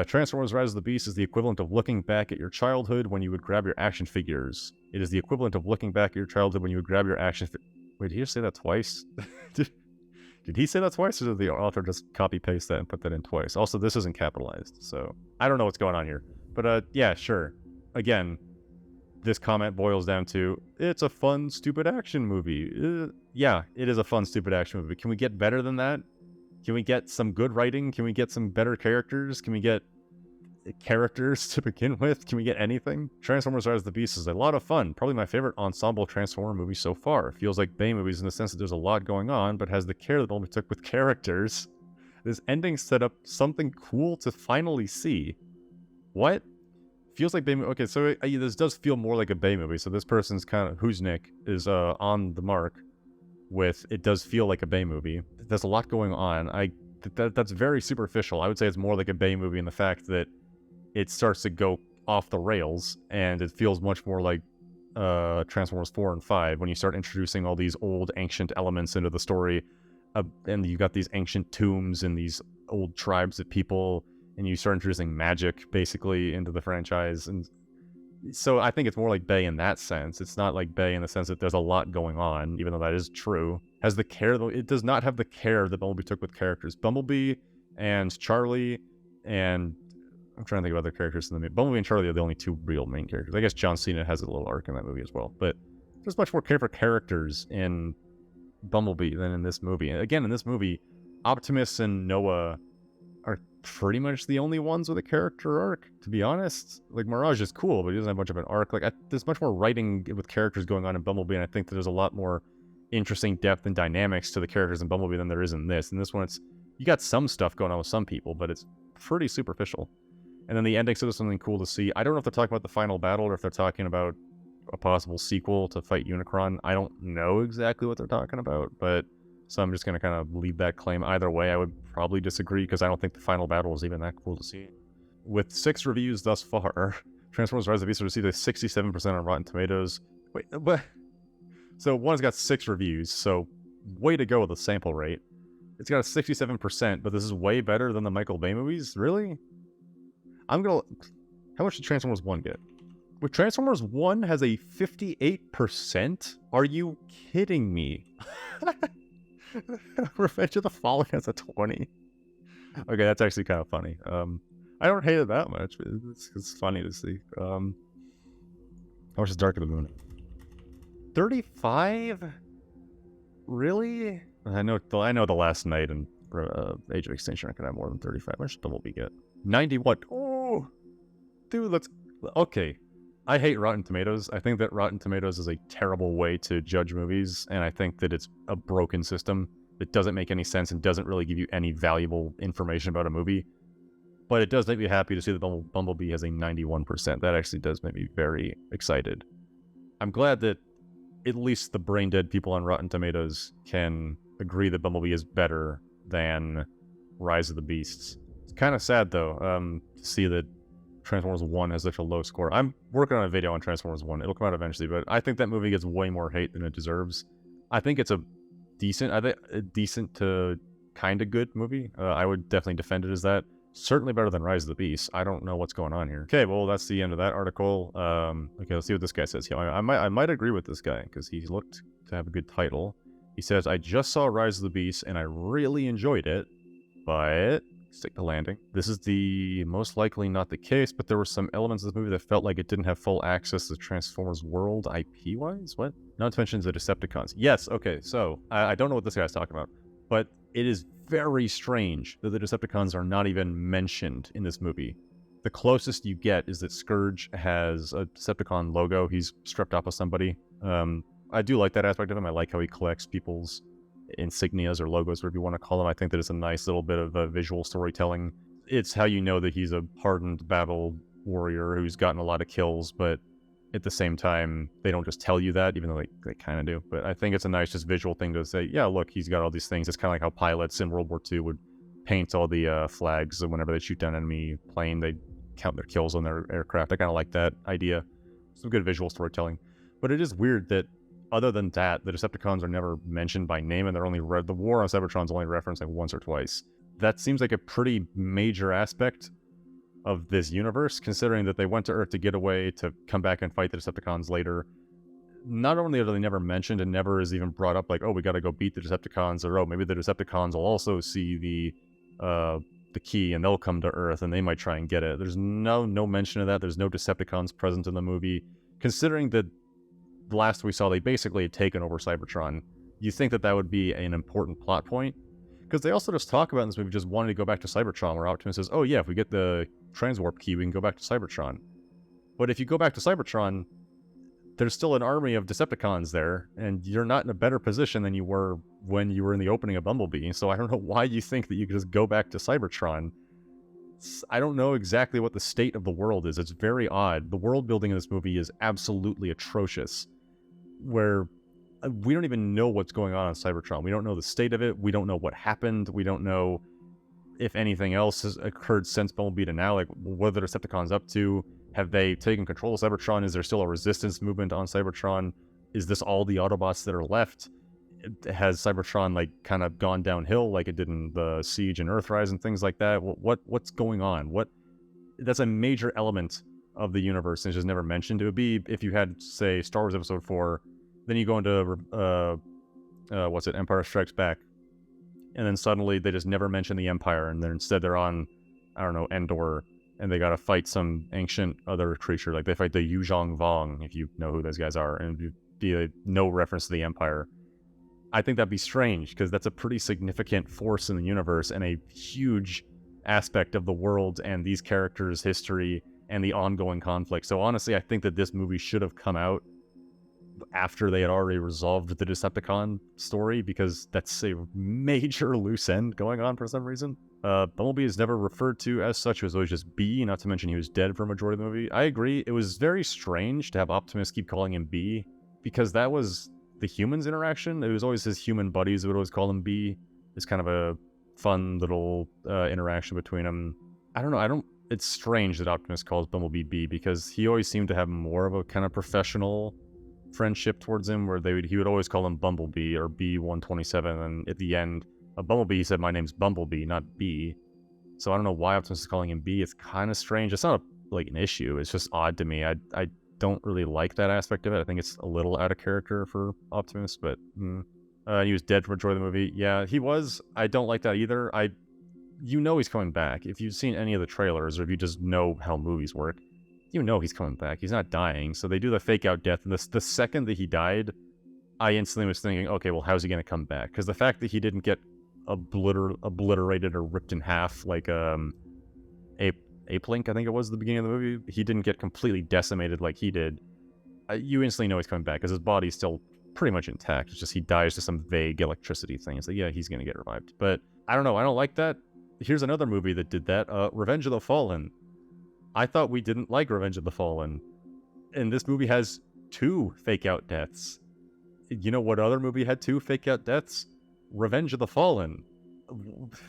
Transformers Rise of the Beast is the equivalent of looking back at your childhood when you would grab your action figures. It is the equivalent of looking back at your childhood when you would grab your action figures. Wait, did he just say that twice? Did he say that twice, or did the author just copy-paste that and put that in twice? Also, this isn't capitalized, so I don't know what's going on here. But, yeah, sure. Again, this comment boils down to, it's a fun, stupid action movie. Yeah, it is a fun, stupid action movie. Can we get better than that? Can we get some good writing? Can we get some better characters? Can we get characters to begin with? Can we get anything? Transformers Rise of the Beast is a lot of fun. Probably my favorite ensemble Transformer movie so far. It feels like Bay movies in the sense that there's a lot going on, but has the care that Bumblebee took with characters. This ending set up something cool to finally see. What? Feels like Bay movie. Okay, so this does feel more like a Bay movie. So this person's kind of, who's Nick, is on the mark with, it does feel like a Bay movie. There's a lot going on. That's very superficial. I would say it's more like a Bay movie in the fact that it starts to go off the rails, and it feels much more like Transformers 4 and 5 when you start introducing all these old ancient elements into the story, and you got these ancient tombs and these old tribes of people, and you start introducing magic basically into the franchise. And so I think it's more like Bay in that sense. It's not like Bay in the sense that there's a lot going on, even though that is true. Has the care, though, it does not have the care that Bumblebee took with characters. Bumblebee and Charlie, and I'm trying to think of other characters in the movie. Bumblebee and Charlie are the only two real main characters. I guess John Cena has a little arc in that movie as well. But there's much more care for characters in Bumblebee than in this movie. And again, in this movie, Optimus and Noah are pretty much the only ones with a character arc, to be honest. Like, Mirage is cool, but he doesn't have much of an arc. Like, there's much more writing with characters going on in Bumblebee, and I think that there's a lot more interesting depth and dynamics to the characters in Bumblebee than there is in this. In this one, you got some stuff going on with some people, but it's pretty superficial. And then the ending, so there's something cool to see. I don't know if they're talking about the final battle or if they're talking about a possible sequel to fight Unicron. I don't know exactly what they're talking about, but so I'm just going to kind of leave that claim. Either way, I would probably disagree because I don't think the final battle is even that cool to see. With 6 reviews thus far, Transformers Rise of the Beast received a 67% on Rotten Tomatoes. Wait, but so one's got 6 reviews, so way to go with the sample rate. It's got a 67%, but this is way better than the Michael Bay movies? Really? How much did Transformers 1 get? With Transformers 1 has a 58%? Are you kidding me? Revenge of the Fallen has a 20. Okay, that's actually kind of funny. I don't hate it that much, but it's funny to see. How much is Dark of the Moon? 35? Really? I know The Last Night and Age of Extinction are gonna have more than 35. How much did Bumblebee get? 91. Oh, dude, okay. I hate Rotten Tomatoes. I think that Rotten Tomatoes is a terrible way to judge movies, and I think that it's a broken system that doesn't make any sense and doesn't really give you any valuable information about a movie. But it does make me happy to see that Bumblebee has a 91%. That actually does make me very excited. I'm glad that at least the brain-dead people on Rotten Tomatoes can agree that Bumblebee is better than Rise of the Beasts. It's kind of sad, though, to see that Transformers 1 has such a low score. I'm working on a video on Transformers 1. It'll come out eventually, but I think that movie gets way more hate than it deserves. I think it's a decent to kind of good movie. I would definitely defend it as that. Certainly better than Rise of the Beast. I don't know what's going on here. Okay, well, that's the end of that article. Okay, let's see what this guy says here. I might agree with this guy, because he looked to have a good title. He says, I just saw Rise of the Beast, and I really enjoyed it, but... stick the landing. This is the most likely not the case, but there were some elements of the movie that felt like it didn't have full access to Transformers world IP-wise? What? Not to mention the Decepticons. Yes, okay, so I don't know what this guy's talking about. But it is very strange that the Decepticons are not even mentioned in this movie. The closest you get is that Scourge has a Decepticon logo. He's strapped up with somebody. I do like that aspect of him. I like how he collects people's insignias or logos, whatever you want to call them. I think that it's a nice little bit of visual storytelling. It's how you know that he's a hardened battle warrior who's gotten a lot of kills, but at the same time, they don't just tell you that, even though they kind of do. But I think it's a nice just visual thing to say, yeah, look, he's got all these things. It's kind of like how pilots in World War II would paint all the flags, and whenever they shoot down an enemy plane, they count their kills on their aircraft. I kind of like that idea. Some good visual storytelling. But it is weird that other than that, the Decepticons are never mentioned by name, and they're only the war on Cybertron's only referenced like once or twice. That seems like a pretty major aspect of this universe, considering that they went to Earth to get away, to come back and fight the Decepticons later. Not only are they never mentioned and never is even brought up like, oh, we gotta go beat the Decepticons, or oh, maybe the Decepticons will also see the key and they'll come to Earth and they might try and get it. There's no mention of that. There's no Decepticons present in the movie. Considering that the last we saw, they basically had taken over Cybertron, you think that would be an important plot point? Because they also just talk about in this movie just wanting to go back to Cybertron, where Optimus says, oh yeah, if we get the transwarp key, we can go back to Cybertron. But if you go back to Cybertron, there's still an army of Decepticons there, and you're not in a better position than you were when you were in the opening of Bumblebee, so I don't know why you think that you could just go back to Cybertron. I don't know exactly what the state of the world is. It's very odd. The world building in this movie is absolutely atrocious, where we don't even know what's going on Cybertron. We don't know the state of it. We don't know what happened. We don't know if anything else has occurred since Bumblebee to now. Like, what are the Decepticons up to? Have they taken control of Cybertron? Is there still a resistance movement on Cybertron? Is this all the Autobots that are left? Has Cybertron, like, kind of gone downhill like it did in the Siege and Earthrise and things like that? What's going on? That's a major element of the universe and it's just never mentioned. It would be if you had, say, Star Wars Episode 4, then you go into, Empire Strikes Back, and then suddenly they just never mention the Empire, and then instead they're on, I don't know, Endor, and they gotta fight some ancient other creature, like they fight the Yuzhong Vong, if you know who those guys are, and it'd be no reference to the Empire. I think that'd be strange, because that's a pretty significant force in the universe, and a huge aspect of the world, and these characters' history, and the ongoing conflict. So honestly, I think that this movie should have come out after they had already resolved the Decepticon story, because that's a major loose end going on for some reason. Bumblebee is never referred to as such. It was always just B, not to mention he was dead for a majority of the movie. I agree, it was very strange to have Optimus keep calling him B, because that was the humans' interaction. It was always his human buddies that would always call him B. It's kind of a fun little interaction between them. I don't know, it's strange that Optimus calls Bumblebee B, because he always seemed to have more of a kind of professional friendship towards him, where he would always call him Bumblebee or B127, and at the end of Bumblebee he said, my name's Bumblebee, not B. So I don't know why Optimus is calling him B. It's kind of strange. It's not like an issue, it's just odd to me. I don't really like that aspect of it. I think it's a little out of character for Optimus, but he was dead for a majority of the movie. Yeah, he was. I don't like that either. You know he's coming back. If you've seen any of the trailers, or if you just know how movies work, you know he's coming back. He's not dying. So they do the fake out death, and the second that he died, I instantly was thinking, okay, well, how's he going to come back? Because the fact that he didn't get obliterated or ripped in half like Ape-Link, I think it was at the beginning of the movie, he didn't get completely decimated like he did. You instantly know he's coming back, because his body's still pretty much intact. It's just he dies to some vague electricity thing. It's like, yeah, he's going to get revived. But I don't know. I don't like that. Here's another movie that did that. Revenge of the Fallen. I thought we didn't like Revenge of the Fallen. And this movie has 2 fake-out deaths. You know what other movie had 2 fake-out deaths? Revenge of the Fallen.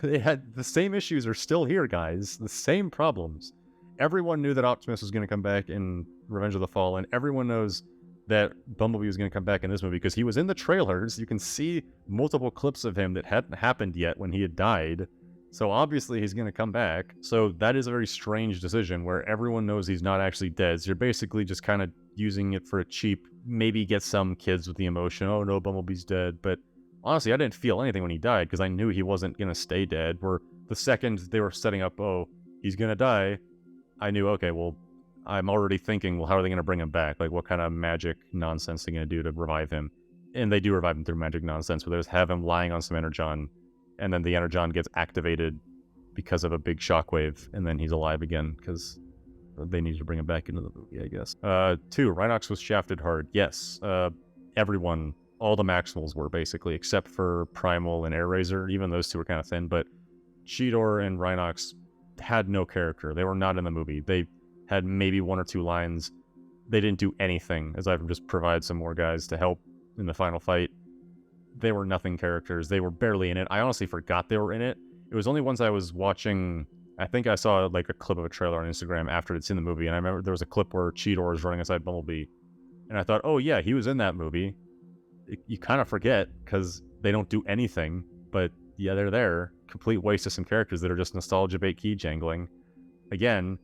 They had the same issues are still here, guys. The same problems. Everyone knew that Optimus was going to come back in Revenge of the Fallen. Everyone knows that Bumblebee was going to come back in this movie, because he was in the trailers. You can see multiple clips of him that hadn't happened yet when he had died. So obviously he's going to come back. So that is a very strange decision, where everyone knows he's not actually dead. So you're basically just kind of using it for a cheap, maybe get some kids with the emotion, oh no, Bumblebee's dead. But honestly, I didn't feel anything when he died, because I knew he wasn't going to stay dead. Where the second they were setting up, oh, he's going to die, I knew, okay, well, I'm already thinking, well, how are they going to bring him back? Like, what kind of magic nonsense are they going to do to revive him? And they do revive him through magic nonsense, where they just have him lying on some energon, and then the energon gets activated because of a big shockwave, and then he's alive again because they need to bring him back into the movie, I guess. 2, Rhinox was shafted hard. Yes, everyone, all the Maximals were basically, except for Primal and Air Razor. Even those two were kind of thin, but Cheetor and Rhinox had no character. They were not in the movie. They had maybe 1 or 2 lines. They didn't do anything aside from just provide some more guys to help in the final fight. They were nothing characters. They were barely in it. I honestly forgot they were in it. It was only once I was watching, I think I saw like a clip of a trailer on Instagram after it's in the movie, and I remember there was a clip where Cheetor was running inside Bumblebee, and I thought, oh yeah, he was in that movie. You kind of forget because they don't do anything, but yeah, they're there. Complete waste of some characters that are just nostalgia bait key jangling. Again,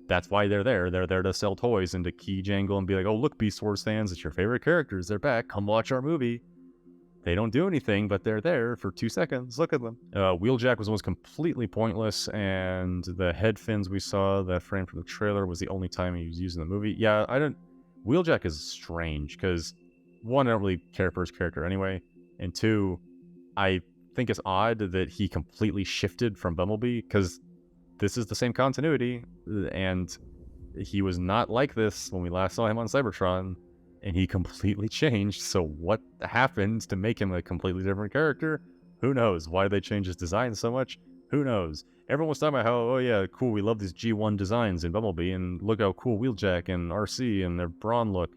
that's why they're there. They're there to sell toys and to key jangle and be like, oh look, Beast Wars fans, it's your favorite characters. They're back. Come watch our movie. They don't do anything, but they're there for 2 seconds. Look at them. Wheeljack was almost completely pointless, and the head fins we saw, that frame from the trailer, was the only time he was used in the movie. Yeah, Wheeljack is strange, because 1, I don't really care for his character anyway, and 2, I think it's odd that he completely shifted from Bumblebee, because this is the same continuity, and he was not like this when we last saw him on Cybertron. And he completely changed, so what happened to make him a completely different character? Who knows? Why did they change his design so much? Who knows? Everyone was talking about how, oh yeah, cool, we love these G1 designs in Bumblebee, and look how cool Wheeljack and RC and their Brawn look.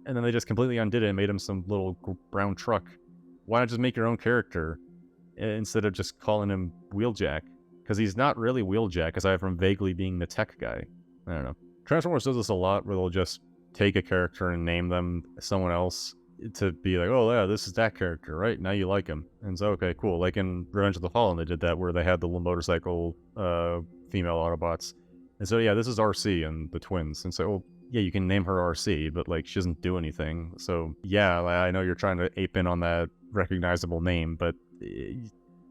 And then they just completely undid it and made him some little brown truck. Why not just make your own character instead of just calling him Wheeljack? Because he's not really Wheeljack, aside from vaguely being the tech guy. I don't know. Transformers does this a lot, where they'll just take a character and name them someone else to be like, oh yeah, this is that character, right? Now you like him. And so, okay, cool. Like in Revenge of the Fallen, they did that where they had the little motorcycle female Autobots. And so, yeah, this is RC and the twins. And so, oh, yeah, you can name her RC, but like she doesn't do anything. So, yeah, I know you're trying to ape in on that recognizable name, but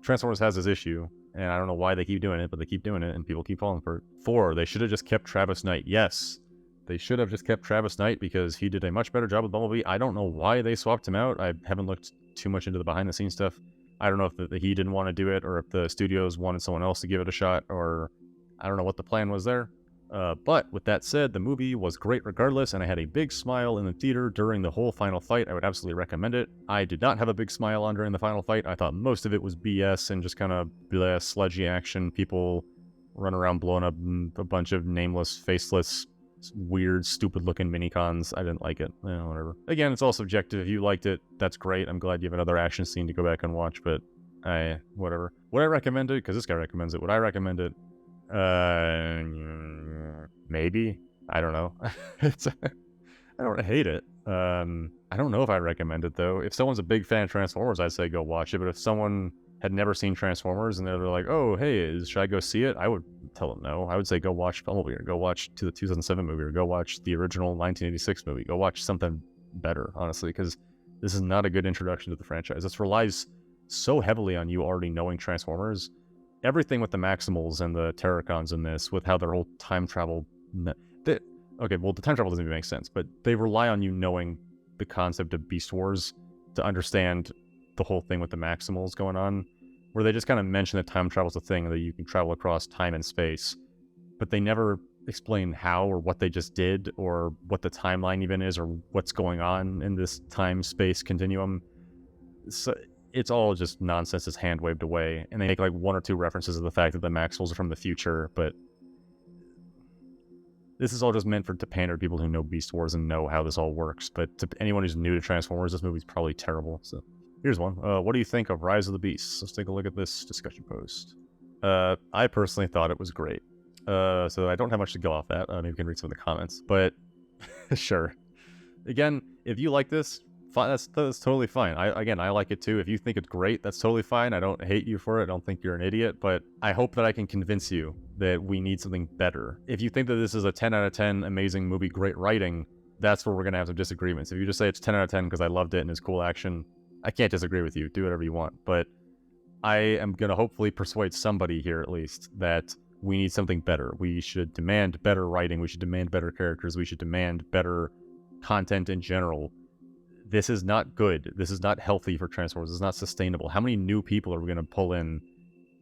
Transformers has this issue. And I don't know why they keep doing it, but they keep doing it and people keep falling for it. 4, they should have just kept Travis Knight. Yes. They should have just kept Travis Knight because he did a much better job with Bumblebee. I don't know why they swapped him out. I haven't looked too much into the behind-the-scenes stuff. I don't know if he didn't want to do it, or if the studios wanted someone else to give it a shot, or I don't know what the plan was there. But with that said, the movie was great regardless, and I had a big smile in the theater during the whole final fight. I would absolutely recommend it. I did not have a big smile on during the final fight. I thought most of it was BS and just kind of sludgy action. People run around blowing up a bunch of nameless, faceless, weird, stupid-looking minicons. I didn't like it. Whatever. Again, it's all subjective. If you liked it, that's great. I'm glad you have another action scene to go back and watch, but whatever. Would I recommend it? Because this guy recommends it. Would I recommend it? Maybe. I don't know. I don't hate it. I don't know if I recommend it, though. If someone's a big fan of Transformers, I'd say go watch it, but if someone had never seen Transformers and they're like, oh, hey, should I go see it? I would tell them no. I would say go watch Bumblebee, or go watch the 2007 movie, or go watch the original 1986 movie. Go watch something better, honestly, because this is not a good introduction to the franchise. This relies so heavily on you already knowing Transformers. Everything with the Maximals and the Terracons in this, with how their whole time travel... Okay, well, the time travel doesn't even make sense, but they rely on you knowing the concept of Beast Wars to understand the whole thing with the Maximals going on, where they just kind of mention that time travel's a thing, that you can travel across time and space, but they never explain how or what they just did, or what the timeline even is, or what's going on in this time-space continuum. So it's all just nonsense that's hand-waved away, and they make like 1 or 2 references to the fact that the Maximals are from the future, but this is all just meant to pander to people who know Beast Wars and know how this all works. But to anyone who's new to Transformers, this movie's probably terrible. So here's one. What do you think of Rise of the Beasts? Let's take a look at this discussion post. I personally thought it was great. So I don't have much to go off that. Maybe we can read some of the comments. But sure. Again, if you like this, fine, that's totally fine. I like it too. If you think it's great, that's totally fine. I don't hate you for it. I don't think you're an idiot. But I hope that I can convince you that we need something better. If you think that this is a 10 out of 10 amazing movie, great writing, that's where we're going to have some disagreements. If you just say it's 10 out of 10 because I loved it and it's cool action, I can't disagree with you. Do whatever you want. But I am going to hopefully persuade somebody here at least that we need something better. We should demand better writing. We should demand better characters. We should demand better content in general. this is not good. This is not healthy for Transformers. This is not sustainable. How many new people are we going to pull in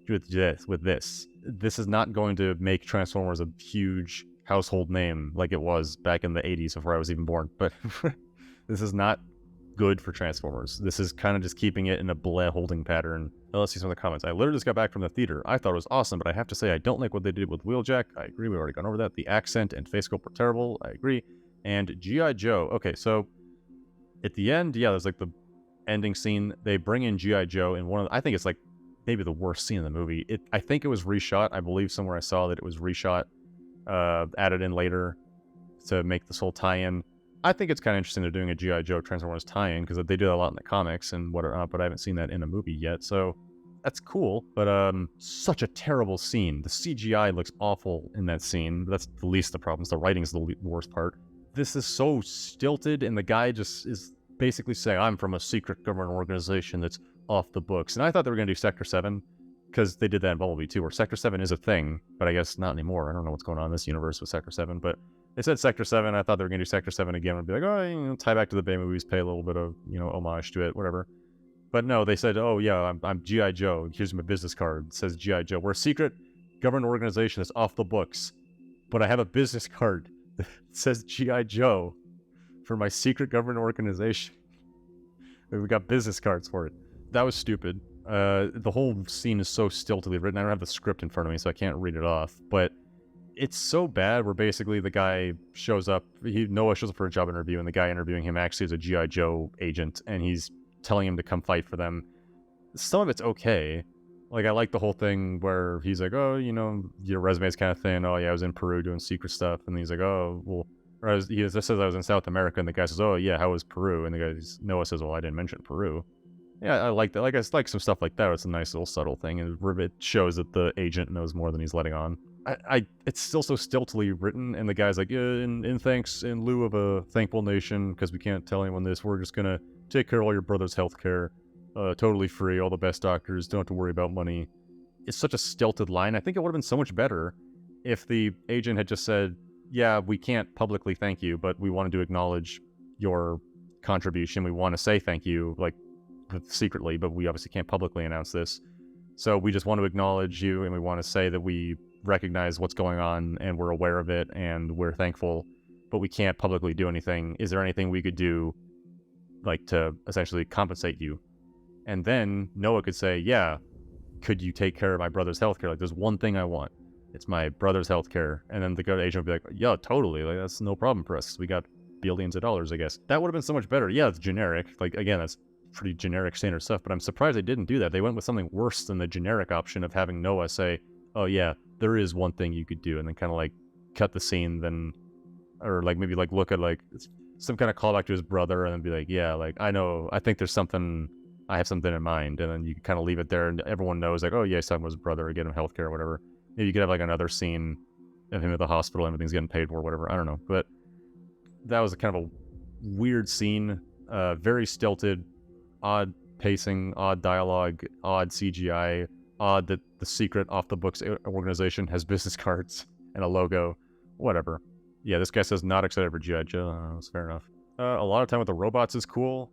with this? This is not going to make Transformers a huge household name like it was back in the 80s before I was even born. But this is not good for Transformers. This is kind of just keeping it in a bleh holding pattern. Now, let's see some of the comments. I literally just got back from the theater. I thought it was awesome, but I have to say I don't like what they did with Wheeljack. I agree. We've already gone over that. The accent and face sculpt were terrible. I agree. And G.I. Joe. Okay, so at the end, yeah, there's like the ending scene. They bring in G.I. Joe in one of the, I think it's like maybe the worst scene in the movie. I think it was reshot. I believe somewhere I saw that it was reshot, added in later to make this whole tie-in. I think it's kind of interesting they're doing a G.I. Joe Transformers tie-in, because they do that a lot in the comics and whatnot, but I haven't seen that in a movie yet, so that's cool. But such a terrible scene. The CGI looks awful in that scene. That's the least of the problems. The writing's the worst part. This is so stilted, and the guy just is basically saying, I'm from a secret government organization that's off the books. And I thought they were going to do Sector 7, because they did that in Bumblebee too, where Sector 7 is a thing, but I guess not anymore. I don't know what's going on in this universe with Sector 7, but they said Sector 7. I thought they were going to do Sector 7 again. I'd be like, oh, tie back to the Bay movies, pay a little bit of, homage to it, whatever. But no, they said, oh yeah, I'm G.I. Joe. Here's my business card. It says G.I. Joe. We're a secret government organization that's off the books, but I have a business card that says G.I. Joe for my secret government organization. We got business cards for it. That was stupid. The whole scene is so stiltedly written. I don't have the script in front of me, so I can't read it off. But it's so bad where basically the guy shows up. Noah shows up for a job interview, and the guy interviewing him actually is a G.I. Joe agent, and he's telling him to come fight for them. Some of it's okay. Like, I like the whole thing where he's like, oh, your resume's kind of thin. Oh, yeah, I was in Peru doing secret stuff. And he's like, oh, well, he says I was in South America, and the guy says, oh, yeah, how was Peru? And the guy, Noah says, well, I didn't mention Peru. Yeah, I like that. Like, I like some stuff like that. It's a nice little subtle thing, and it shows that the agent knows more than he's letting on. It's still so stiltily written, and the guy's like, yeah, in thanks, in lieu of a thankful nation, because we can't tell anyone this, we're just gonna take care of all your brother's health care, totally free, all the best doctors, don't have to worry about money. It's such a stilted line. I think it would have been so much better if the agent had just said, yeah, we can't publicly thank you, but we wanted to acknowledge your contribution. We want to say thank you, like, secretly, but we obviously can't publicly announce this. So we just want to acknowledge you, and we want to say that we recognize what's going on, and we're aware of it, and we're thankful, but we can't publicly do anything. Is there anything we could do, like, to essentially compensate you? And then Noah could say, yeah, could you take care of my brother's healthcare? Like, there's one thing I want. It's my brother's healthcare. And then the good agent would be like, yeah, totally. Like, that's no problem for us. We got billions of dollars, I guess. That would have been so much better. Yeah, it's generic. Like, again, that's pretty generic standard stuff, but I'm surprised they didn't do that. They went with something worse than the generic option of having Noah say, oh yeah, there is one thing you could do, and then kind of like cut the scene, then, or like maybe like look at like some kind of callback to his brother, and then be like, yeah, like I think there's something, I have something in mind, and then you kind of leave it there, and everyone knows like, oh yeah, he's talking about his brother, get him healthcare or whatever. Maybe you could have like another scene of him at the hospital, everything's getting paid for, whatever. I don't know, but that was a kind of a weird scene, very stilted, odd pacing, odd dialogue, odd CGI, odd that the secret off-the-books organization has business cards and a logo, whatever. Yeah, this guy says not excited for G.I. Joe. That's fair enough. A lot of time with the robots is cool,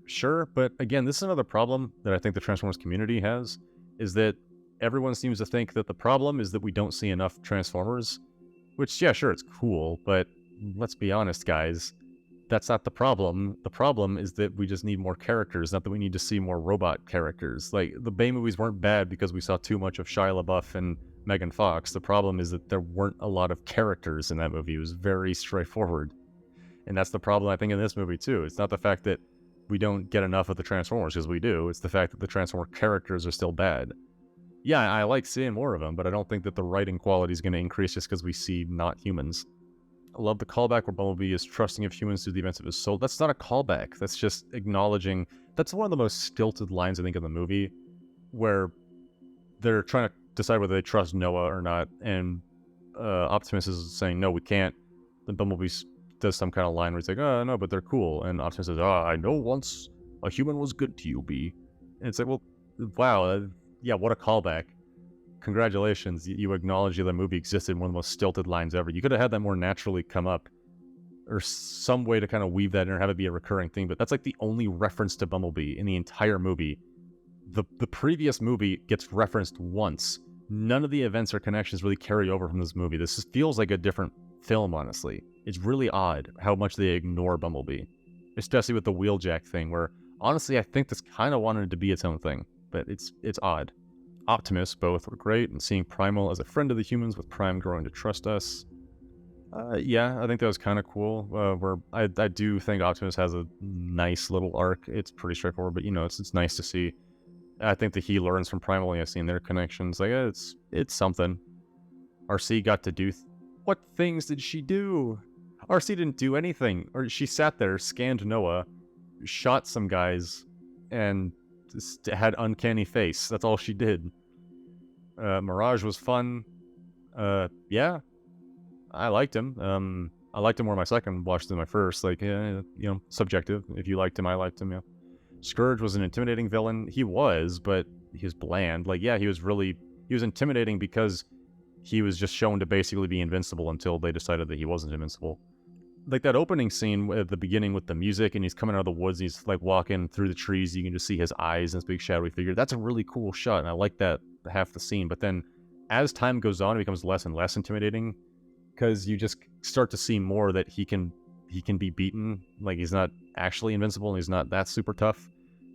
sure, but again, this is another problem that I think the Transformers community has, is that everyone seems to think that the problem is that we don't see enough Transformers, which, yeah, sure, it's cool, but let's be honest, guys. That's not the problem. The problem is that we just need more characters, not that we need to see more robot characters. Like, the Bay movies weren't bad because we saw too much of Shia LaBeouf and Megan Fox. The problem is that there weren't a lot of characters in that movie. It was very straightforward. And that's the problem, I think, in this movie, too. It's not the fact that we don't get enough of the Transformers, because we do. It's the fact that the Transformer characters are still bad. Yeah, I like seeing more of them, but I don't think that the writing quality is going to increase just because we see not humans. I love the callback where Bumblebee is trusting of humans through the events of his soul. That's not a callback. That's just acknowledging. That's one of the most stilted lines, I think, in the movie, where they're trying to decide whether they trust Noah or not, and Optimus is saying, no, we can't. Then Bumblebee does some kind of line where he's like, oh, no, but they're cool. And Optimus says, oh, I know once a human was good to you, B. And it's like, well, wow, yeah, what a callback. Congratulations, you acknowledge that the movie existed in one of the most stilted lines ever. You could have had that more naturally come up or some way to kind of weave that in or have it be a recurring thing, but that's like the only reference to Bumblebee in the entire movie. The previous movie gets referenced once. None of the events or connections really carry over from this movie. This just feels like a different film, honestly. It's really odd how much they ignore Bumblebee, especially with the Wheeljack thing, where honestly I think this kind of wanted to be its own thing, but it's odd. Optimus, both were great, and seeing Primal as a friend of the humans with Prime growing to trust us. Yeah, I think that was kind of cool. Where I do think Optimus has a nice little arc. It's pretty straightforward, but it's nice to see. I think that he learns from Primal, and I've seen their connections. Like, it's something. RC got to do... What things did she do? RC didn't do anything. Or she sat there, scanned Noah, shot some guys, and just had uncanny face. That's all she did. Mirage was fun. Yeah. I liked him. I liked him more my second watch than my first. Like, subjective. If you liked him, I liked him, yeah. Scourge was an intimidating villain. He was, but he was bland. Like, yeah, he was intimidating because he was just shown to basically be invincible until they decided that he wasn't invincible. Like that opening scene at the beginning with the music, and he's coming out of the woods, and he's like walking through the trees, you can just see his eyes and this big shadowy figure. That's a really cool shot, and I like that half the scene. But then as time goes on, it becomes less and less intimidating, because you just start to see more that he can be beaten. Like, he's not actually invincible, and he's not that super tough.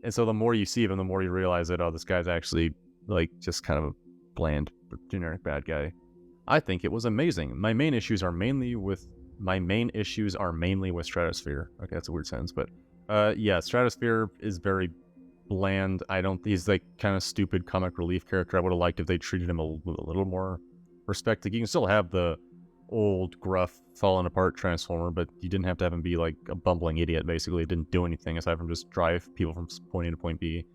And so the more you see of him, the more you realize that, oh, this guy's actually, like, just kind of a bland, generic bad guy. I think it was amazing. My main issues are mainly with Stratosphere. Okay, that's a weird sentence, but yeah, Stratosphere is very bland. He's like kind of stupid comic relief character. I would have liked if they treated him with a little more respect. Like, you can still have the old, gruff, fallen apart Transformer, but you didn't have to have him be like a bumbling idiot, basically. It didn't do anything aside from just drive people from point A to point B.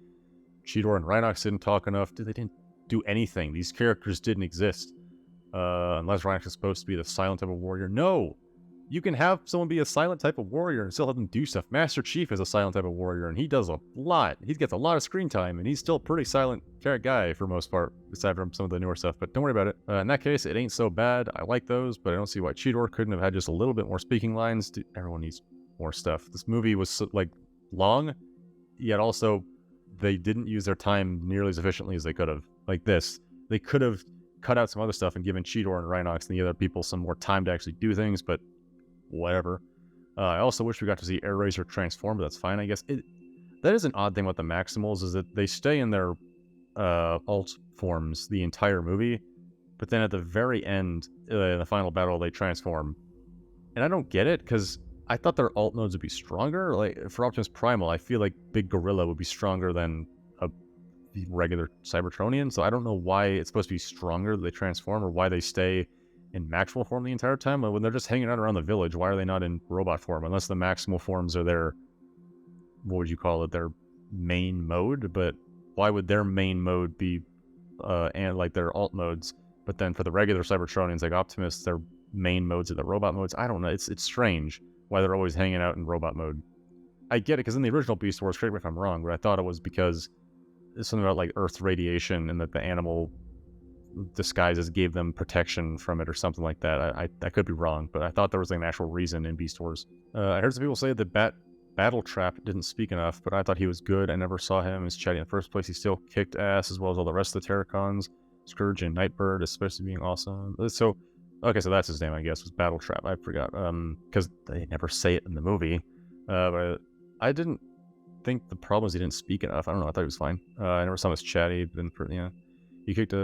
Cheetor and Rhinox didn't talk enough. They didn't do anything. These characters didn't exist. Unless Rhinox is supposed to be the silent type of warrior. No! You can have someone be a silent type of warrior and still have them do stuff. Master Chief is a silent type of warrior, and he does a lot. He gets a lot of screen time, and he's still a pretty silent guy for most part, aside from some of the newer stuff, but don't worry about it. In that case, it ain't so bad. I like those, but I don't see why Cheetor couldn't have had just a little bit more speaking lines. Everyone needs more stuff. This movie was, like, long, yet also they didn't use their time nearly as efficiently as they could have. Like this. They could have cut out some other stuff and given Cheetor and Rhinox and the other people some more time to actually do things, but whatever. I also wish we got to see Earthrise transform, but that's fine, I guess. That is an odd thing about the Maximals, is that they stay in their alt forms the entire movie, but then at the very end, in the final battle, they transform. And I don't get it, because I thought their alt modes would be stronger. Like, for Optimus Primal, I feel like Big Gorilla would be stronger than a regular Cybertronian, so I don't know why it's supposed to be stronger that they transform, or why they stay in maximal form the entire time. When they're just hanging out around the village, why are they not in robot form? Unless the maximal forms are their, what would you call it, their main mode? But why would their main mode be, and like their alt modes, but then for the regular Cybertronians like Optimus, their main modes are the robot modes? I don't know. It's strange why they're always hanging out in robot mode. I get it, because in the original Beast Wars, correct me if I'm wrong, but I thought it was because it's something about like Earth's radiation and that the animal disguises gave them protection from it or something like that. I could be wrong, but I thought there was like an actual reason in Beast Wars. I heard some people say that Battle Trap didn't speak enough, but I thought he was good. I never saw him as chatty in the first place. He still kicked ass, as well as all the rest of the Terracons. Scourge and Nightbird, especially being awesome. So that's his name, I guess, was Battle Trap. I forgot, because they never say it in the movie. But I didn't think the problem was he didn't speak enough. I don't know, I thought he was fine. I never saw him as chatty, he kicked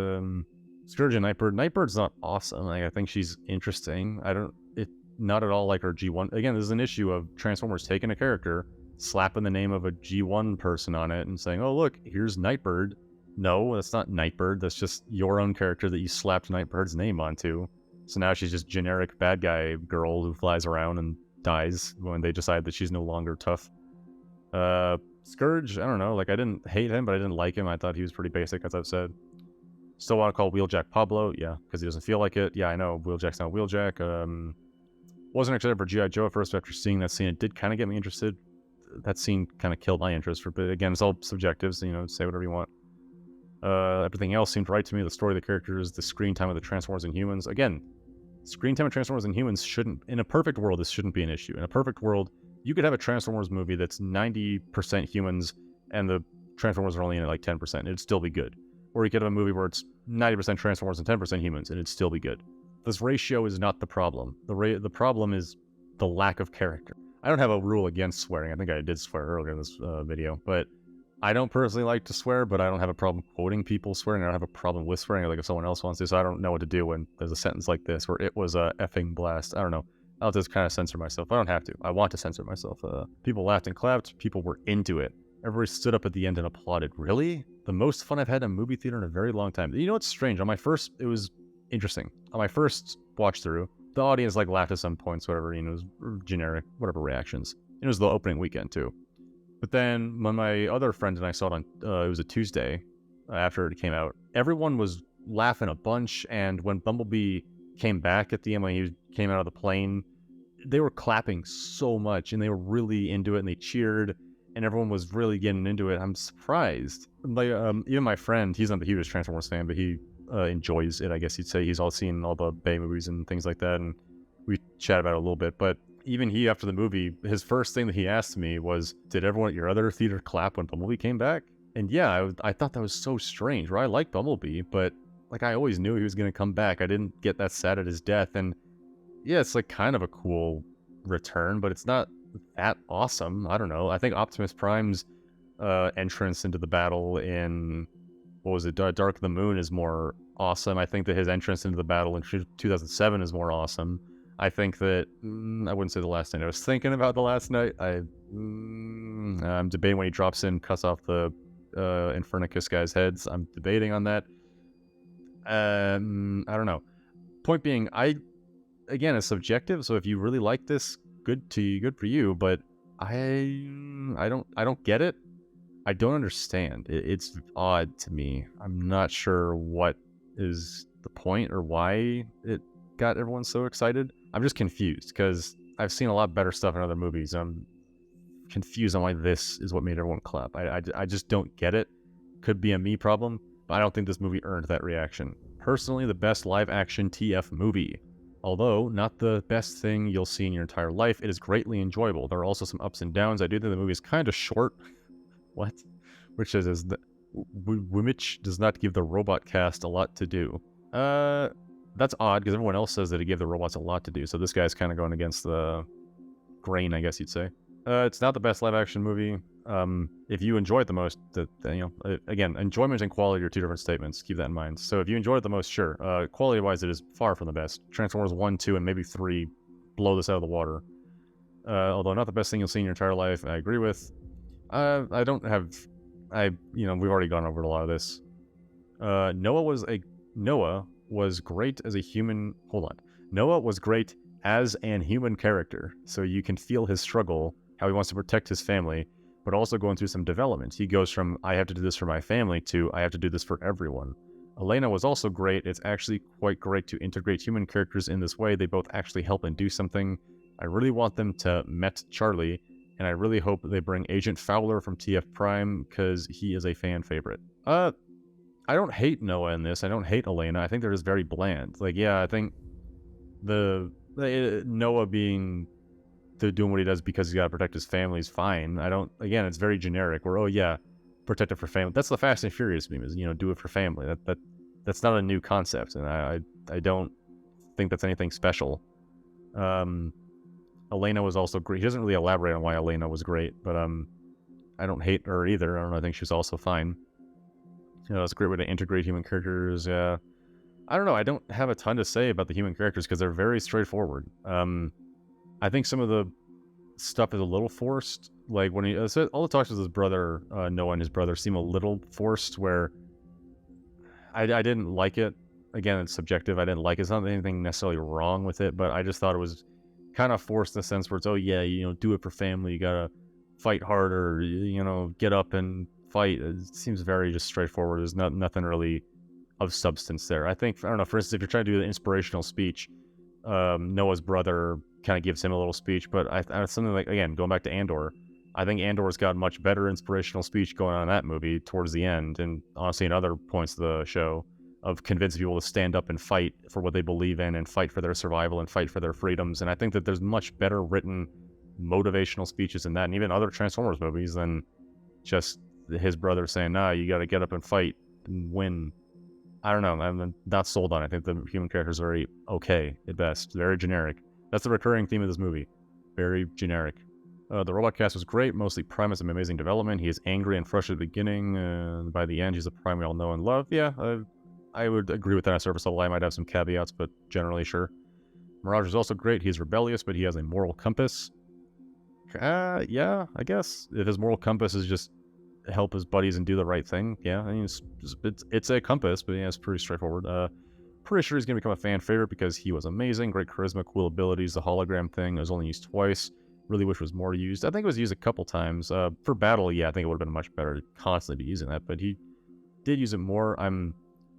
Scourge and Nightbird. Nightbird's not awesome. Like, I think she's interesting. Not at all like her G1. Again, this is an issue of Transformers taking a character, slapping the name of a G1 person on it, and saying, oh, look, here's Nightbird. No, that's not Nightbird. That's just your own character that you slapped Nightbird's name onto. So now she's just generic bad guy girl who flies around and dies when they decide that she's no longer tough. Scourge, I don't know. Like, I didn't hate him, but I didn't like him. I thought he was pretty basic, as I've said. Still want to call Wheeljack Pablo, yeah, because he doesn't feel like it. Yeah, I know, Wheeljack's not Wheeljack. Wasn't excited for G.I. Joe at first, but after seeing that scene, it did kind of get me interested. That scene kind of killed my interest, but again, it's all subjective, so, say whatever you want. Everything else seemed right to me. The story of the characters, the screen time of the Transformers and humans. Again, screen time of Transformers and humans shouldn't, in a perfect world, this shouldn't be an issue. In a perfect world, you could have a Transformers movie that's 90% humans and the Transformers are only in it like 10%. It'd still be good. Or you could have a movie where it's 90% Transformers and 10% humans and it'd still be good. This ratio is not the problem. The problem is the lack of character. I don't have a rule against swearing. I think I did swear earlier in this video, but I don't personally like to swear, but I don't have a problem quoting people swearing. I don't have a problem with swearing, like if someone else wants to, so I don't know what to do when there's a sentence like this where it was a effing blast. I don't know. I'll just kind of censor myself. I don't have to. I want to censor myself. People laughed and clapped. People were into it. Everybody stood up at the end and applauded. Really? The most fun I've had in a movie theater in a very long time. You know what's strange? On my first, it was interesting. On my first watch through, the audience like laughed at some points, whatever, it was generic, whatever reactions. It was the opening weekend too. But then when my other friend and I saw it on, it was a Tuesday after it came out, everyone was laughing a bunch. And when Bumblebee came back at the end, when he came out of the plane, they were clapping so much and they were really into it and they cheered and everyone was really getting into it. I'm surprised. Like, even my friend, he's not the hugest Transformers fan, but he enjoys it, I guess you'd say. He's all seen all the Bay movies and things like that, and we chat about it a little bit. But even he, after the movie, his first thing that he asked me was, did everyone at your other theater clap when Bumblebee came back? And yeah, I thought that was so strange, where I like Bumblebee, but like I always knew he was going to come back. I didn't get that sad at his death, and yeah, it's like kind of a cool return, but it's not that awesome. I don't know. I think Optimus Prime's entrance into the battle in, what was it, Dark of the Moon is more awesome. I think that his entrance into the battle in 2007 is more awesome. I think that, I wouldn't say The Last Night. I was thinking about The Last Night. I'm debating when he drops in, cuts off the Infernicus guys' heads. I'm debating on that. I don't know. Point being, again, it's subjective, so if you really like this, good for you, but I don't get it. I don't understand. It's odd to me. I'm not sure what is the point or why it got everyone so excited. I'm just confused because I've seen a lot better stuff in other movies. I'm confused on why this is what made everyone clap. I just don't get it. Could be a me problem, but I don't think this movie earned that reaction. Personally, the best live-action TF movie. Although not the best thing you'll see in your entire life, it is greatly enjoyable. There are also some ups and downs. I do think the movie is kind of short. What? Which is that Wimich does not give the robot cast a lot to do. That's odd because everyone else says that he gave the robots a lot to do. So this guy's kind of going against the grain, I guess you'd say. It's not the best live-action movie. If you enjoy it the most, again, enjoyment and quality are two different statements. Keep that in mind. So if you enjoy it the most, sure. Quality-wise, it is far from the best. Transformers 1, 2, and maybe 3 blow this out of the water. Although not the best thing you'll see in your entire life, I agree with. We've already gone over a lot of this. Noah was great as a human. Hold on. Noah was great as an human character, so you can feel his struggle, how he wants to protect his family, but also going through some development. He goes from, I have to do this for my family, to, I have to do this for everyone. Elena was also great. It's actually quite great to integrate human characters in this way. They both actually help and do something. I really want them to met Charlie, and I really hope they bring Agent Fowler from TF Prime, because he is a fan favorite. I don't hate Noah in this. I don't hate Elena. I think they're just very bland. Like, yeah, I think Noah being doing what he does because he's got to protect his family is fine. Again, it's very generic where, oh yeah, protect it for family. That's the Fast and Furious meme, is, do it for family. That's not a new concept, and I don't think that's anything special. Elena was also great. He doesn't really elaborate on why Elena was great, but I don't hate her either. I don't know, I think she's also fine. It's a great way to integrate human characters. Yeah, I don't know. I don't have a ton to say about the human characters because they're very straightforward. I think some of the stuff is a little forced. Like when he all the talks with his brother, Noah and his brother, seem a little forced. Where I didn't like it. Again, it's subjective. I didn't like it. It's not anything necessarily wrong with it, but I just thought it was kind of forced in the sense where it's, oh yeah, do it for family. You gotta fight harder. Get up and fight. It seems very just straightforward. There's nothing really of substance there. I think, I don't know, for instance, if you're trying to do the inspirational speech, Noah's brother kind of gives him a little speech, but I something like, again, going back to Andor, I think Andor's got much better inspirational speech going on in that movie towards the end, and honestly in other points of the show. of convincing people to stand up and fight for what they believe in and fight for their survival and fight for their freedoms. And I think that there's much better written motivational speeches in that, and even other Transformers movies, than just his brother saying, nah, you got to get up and fight and win. I don't know. I'm not sold on it. I think the human characters are very okay at best. Very generic. That's the recurring theme of this movie. Very generic. The robot cast was great. Mostly Prime has some amazing development. He is angry and frustrated at the beginning. By the end, he's a Prime we all know and love. Yeah, I would agree with that on surface level. I might have some caveats, but generally, sure. Mirage is also great. He's rebellious, but he has a moral compass. Yeah, I guess. If his moral compass is just help his buddies and do the right thing, yeah, I mean, it's a compass, but yeah, it's pretty straightforward. Pretty sure he's going to become a fan favorite because he was amazing. Great charisma, cool abilities. The hologram thing was only used twice. Really wish it was more used. I think it was used a couple times. For battle, yeah, I think it would have been much better to constantly be using that, but he did use it more.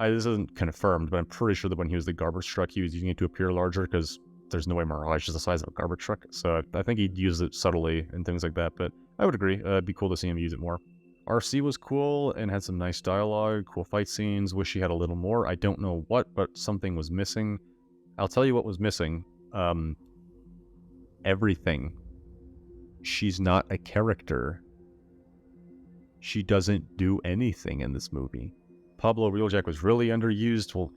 This isn't confirmed, but I'm pretty sure that when he was the garbage truck, he was using it to appear larger, because there's no way Mirage is the size of a garbage truck. So I think he'd use it subtly and things like that, but I would agree. It'd be cool to see him use it more. RC was cool and had some nice dialogue, cool fight scenes. Wish he had a little more. I don't know what, but something was missing. I'll tell you what was missing. Everything. She's not a character. She doesn't do anything in this movie. Pablo Wheeljack was really underused. Well,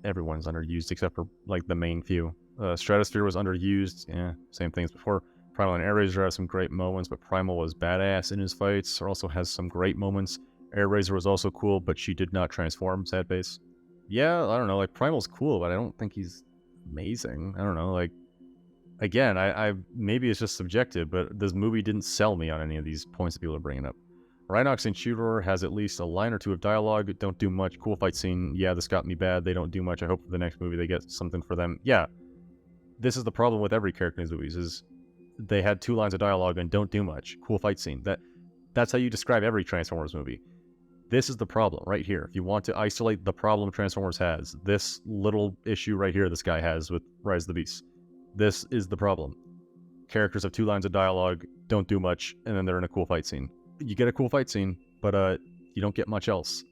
everyone's underused except for like the main few. Stratosphere was underused. Yeah, same things before. Primal and Airraiser have some great moments, but Primal was badass in his fights. Also has some great moments. Airraiser was also cool, but she did not transform, sad face. Yeah, I don't know, like, Primal's cool, but I don't think he's amazing. I don't know, like, again, I maybe it's just subjective, but this movie didn't sell me on any of these points that people are bringing up. Rhinox and Shooter has at least a line or two of dialogue, don't do much. Cool fight scene, yeah, this got me bad, they don't do much. I hope for the next movie they get something for them. Yeah, this is the problem with every character in these movies, is they had 2 lines of dialogue and don't do much. Cool fight scene. That's how you describe every Transformers movie. This is the problem right here. If you want to isolate the problem Transformers has, this little issue right here this guy has with Rise of the Beast. This is the problem. Characters have 2 lines of dialogue, don't do much, and then they're in a cool fight scene. You get a cool fight scene, but you don't get much else.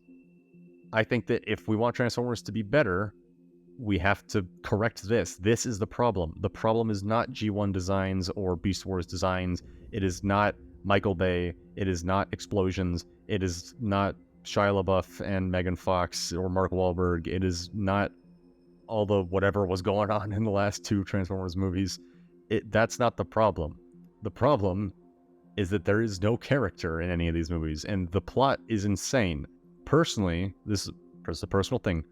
I think that if we want Transformers to be better, we have to correct this. This is the problem. The problem is not G1 designs or Beast Wars designs. It is not Michael Bay. It is not explosions. It is not Shia LaBeouf and Megan Fox or Mark Wahlberg. It is not all the whatever was going on in the last 2 Transformers movies. That's not the problem. The problem is that there is no character in any of these movies, and the plot is insane. Personally, this is a personal thing,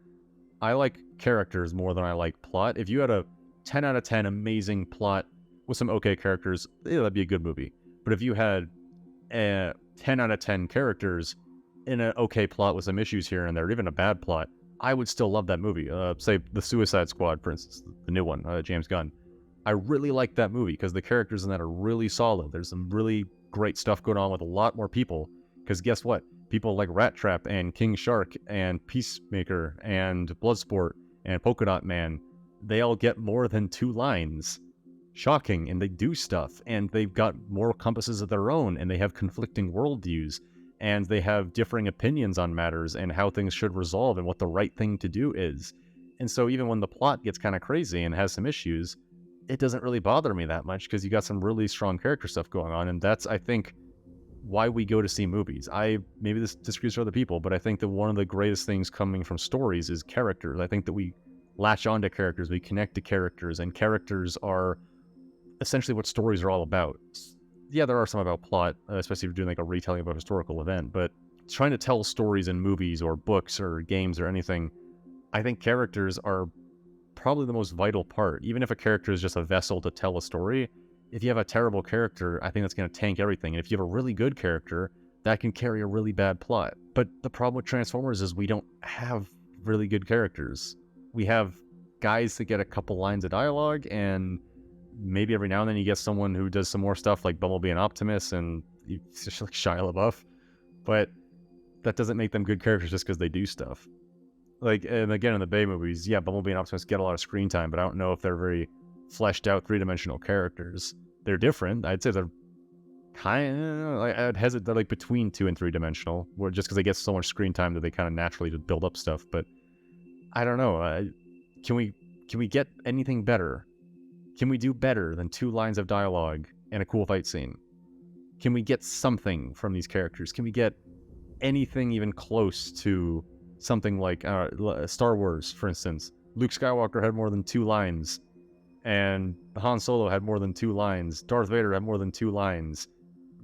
I like characters more than I like plot. If you had a 10 out of 10 amazing plot with some okay characters, yeah, that'd be a good movie. But if you had 10 out of 10 characters in an okay plot with some issues here and there, even a bad plot, I would still love that movie. Say The Suicide Squad, for instance, the new one, James Gunn. I really like that movie because the characters in that are really solid. There's some really great stuff going on with a lot more people. Because guess what? People like Rat Trap and King Shark and Peacemaker and Bloodsport and Polka Dot Man, they all get more than 2 lines. Shocking, and they do stuff, and they've got moral compasses of their own, and they have conflicting worldviews, and they have differing opinions on matters and how things should resolve and what the right thing to do is. And so even when the plot gets kind of crazy and has some issues, it doesn't really bother me that much because you got some really strong character stuff going on, and that's, I think, why we go to see movies. Maybe this disagrees with other people, but I think that one of the greatest things coming from stories is characters. I think that we latch onto characters, we connect to characters, and characters are essentially what stories are all about. Yeah, there are some about plot, especially if you're doing like a retelling of a historical event, but trying to tell stories in movies or books or games or anything, I think characters are probably the most vital part. Even if a character is just a vessel to tell a story, if you have a terrible character, I think that's going to tank everything. And if you have a really good character, that can carry a really bad plot. But the problem with Transformers is we don't have really good characters. We have guys that get a couple lines of dialogue, and maybe every now and then you get someone who does some more stuff like Bumblebee and Optimus, and it's just like Shia LaBeouf. But that doesn't make them good characters just because they do stuff. Like, and again, in the Bay movies, yeah, Bumblebee and Optimus get a lot of screen time, but I don't know if they're very fleshed out 3-dimensional characters. They're different. I'd say they're kind of, I'd hesitate, they're like between 2 and 3-dimensional, where just because they get so much screen time that they kind of naturally just build up stuff. But I don't know. Can we get anything better? Can we do better than 2 lines of dialogue and a cool fight scene? Can we get something from these characters? Can we get anything even close to something like Star Wars, for instance? Luke Skywalker had more than 2 lines, and Han Solo had more than 2 lines. Darth Vader had more than 2 lines.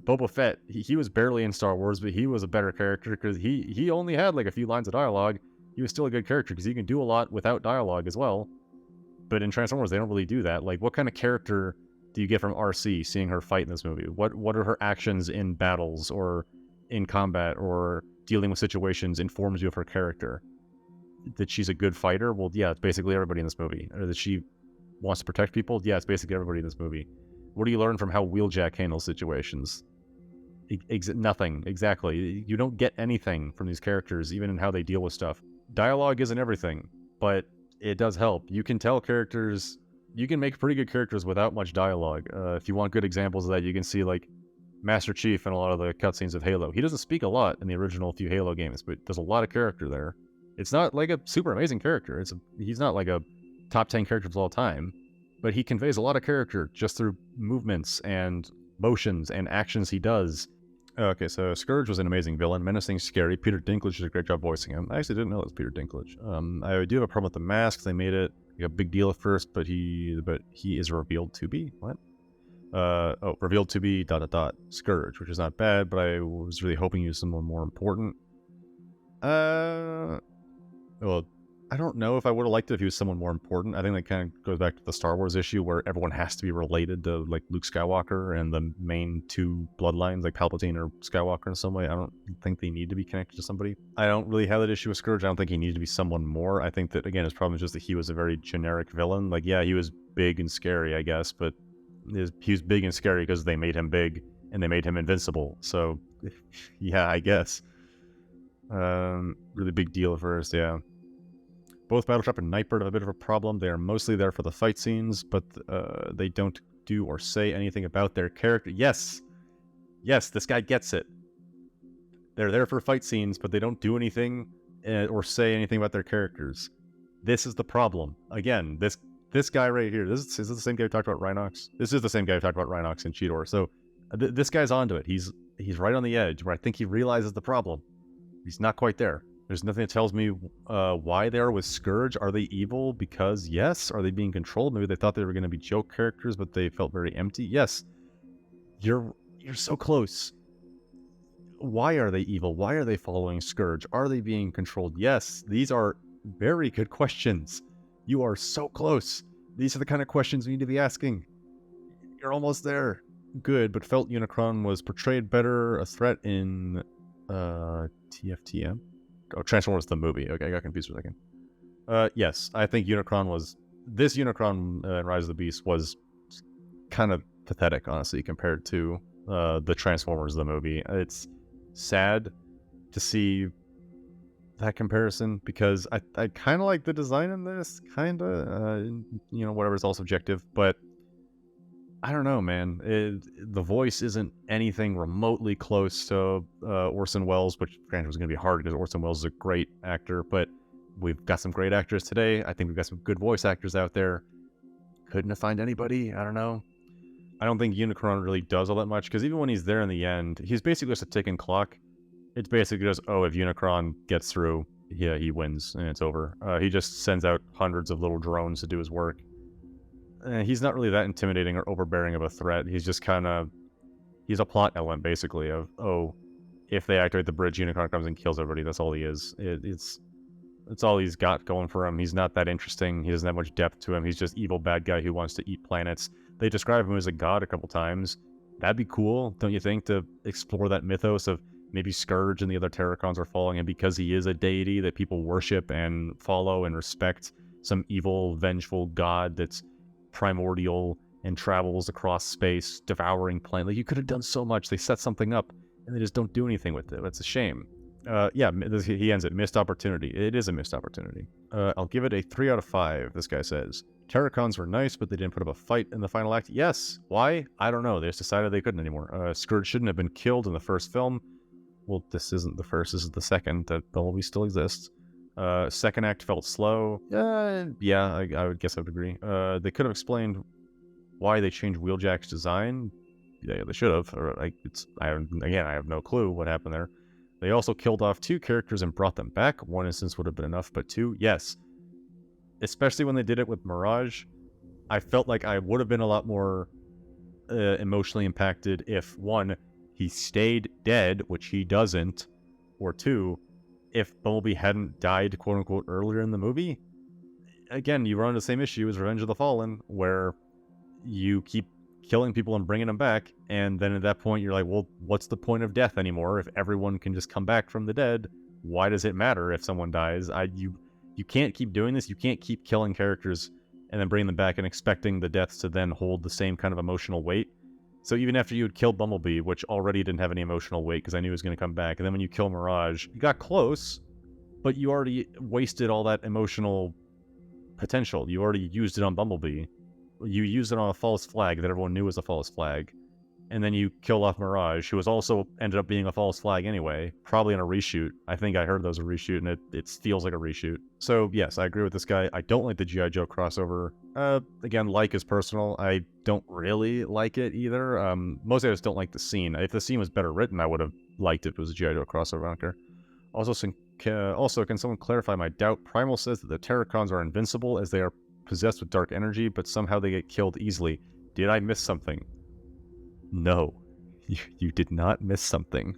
Boba Fett, he was barely in Star Wars, but he was a better character because he only had like a few lines of dialogue. He was still a good character because he can do a lot without dialogue as well. But in Transformers, they don't really do that. Like, what kind of character do you get from RC seeing her fight in this movie? What are her actions in battles or in combat or dealing with situations informs you of her character? That she's a good fighter? Well, yeah, it's basically everybody in this movie. Or that she wants to protect people? Yeah, it's basically everybody in this movie. What do you learn from how Wheeljack handles situations? Nothing, exactly. You don't get anything from these characters, even in how they deal with stuff. Dialogue isn't everything, but it does help. You can tell characters, you can make pretty good characters without much dialogue. If you want good examples of that, you can see like Master Chief in a lot of the cutscenes of Halo. He doesn't speak a lot in the original few Halo games, but there's a lot of character there. It's not like a super amazing character. He's not like a top 10 character of all time, but he conveys a lot of character just through movements and motions and actions he does. Okay, so Scourge was an amazing villain, menacing, scary. Peter Dinklage did a great job voicing him. I actually didn't know it was Peter Dinklage. I do have a problem with the mask. They made it like a big deal at first, but he is revealed to be what? Revealed to be ... Scourge, which is not bad, but I was really hoping he was someone more important. Well, I don't know if I would have liked it if he was someone more important. I think that kind of goes back to the Star Wars issue where everyone has to be related to like Luke Skywalker and the main 2 bloodlines, like Palpatine or Skywalker in some way. I don't think they need to be connected to somebody. I don't really have that issue with Scourge. I don't think he needed to be someone more. I think that, again, his problem is just that he was a very generic villain. Like, yeah, he was big and scary, I guess, but he was big and scary because they made him big and they made him invincible. So, yeah, I guess. Really big deal at first, yeah. Both Battletrap and Nightbird have a bit of a problem. They are mostly there for the fight scenes, but they don't do or say anything about their character. Yes, this guy gets it. They're there for fight scenes, but they don't do anything or say anything about their characters. This is the problem. Again, this guy right here. Is this the same guy who talked about Rhinox? This is the same guy who talked about Rhinox and Cheetor. So this guy's onto it. He's right on the edge where I think he realizes the problem. He's not quite there. There's nothing that tells me why they are with Scourge. Are they evil because, yes? Are they being controlled? Maybe they thought they were going to be joke characters, but they felt very empty. Yes. You're so close. Why are they evil? Why are they following Scourge? Are they being controlled? Yes. These are very good questions. You are so close. These are the kind of questions we need to be asking. You're almost there. Good, but felt Unicron was portrayed better, a threat in TFTM? Oh, Transformers the movie. Okay, I got confused for a second. Yes, I think this Unicron in Rise of the Beast was kind of pathetic, honestly, compared to the Transformers the movie. It's sad to see that comparison because I kind of like the design in this, kind of, whatever, it's all subjective, but I don't know, man. The voice isn't anything remotely close to Orson Welles, which granted was going to be hard because Orson Welles is a great actor, but we've got some great actors today. I think we've got some good voice actors out there. Couldn't have found anybody? I don't know. I don't think Unicron really does all that much, because even when he's there in the end, he's basically just a ticking clock. It's basically just, if Unicron gets through, yeah, he wins, and it's over. He just sends out hundreds of little drones to do his work. He's not really that intimidating or overbearing of a threat. He's just he's a plot element, basically, of, if they activate the bridge, Unicron comes and kills everybody. That's all he is. It's all he's got going for him. He's not that interesting. He doesn't have much depth to him. He's just evil bad guy who wants to eat planets. They describe him as a god a couple times. That'd be cool, don't you think, to explore that mythos of maybe Scourge and the other Terracons are following him because he is a deity that people worship and follow and respect, some evil, vengeful god that's primordial and travels across space, devouring planets. Like, you could have done so much. They set something up, and they just don't do anything with it. That's a shame. He ends it. Missed opportunity. It is a missed opportunity. I'll give it a 3 out of 5, this guy says. Terracons were nice, but they didn't put up a fight in the final act. Yes. Why? I don't know. They just decided they couldn't anymore. Scourge shouldn't have been killed in the first film. Well, this isn't the first. This is the second. That Bumblebee still exists. Second act felt slow. Yeah, I would guess I would agree. They could have explained why they changed Wheeljack's design. Yeah, they should have. Or like, I have no clue what happened there. They also killed off 2 characters and brought them back. One instance would have been enough, but 2, yes. Especially when they did it with Mirage, I felt like I would have been a lot more emotionally impacted if, 1, he stayed dead, which he doesn't, or 2, if Bumblebee hadn't died, quote-unquote, earlier in the movie. Again, you run into the same issue as Revenge of the Fallen, where you keep killing people and bringing them back, and then at that point you're like, well, what's the point of death anymore? If everyone can just come back from the dead, why does it matter if someone dies? You can't keep doing this. You can't keep killing characters and then bringing them back and expecting the deaths to then hold the same kind of emotional weight. So even after you had killed Bumblebee, which already didn't have any emotional weight because I knew he was going to come back, and then when you kill Mirage, you got close, but you already wasted all that emotional potential. You already used it on Bumblebee. You used it on a false flag that everyone knew was a false flag. And then you killed off Mirage, who was also ended up being a false flag anyway, probably in a reshoot. I think I heard there was a reshoot, and it feels like a reshoot. So yes, I agree with this guy. I don't like the G.I. Joe crossover. Again, like is personal. I don't really like it either. Mostly I just don't like the scene. If the scene was better written, I would have liked it if it was a G.I. Joe crossover. I don't care. Also, can someone clarify my doubt? Primal says that the Terracons are invincible as they are possessed with dark energy, but somehow they get killed easily. Did I miss something? No, you did not miss something.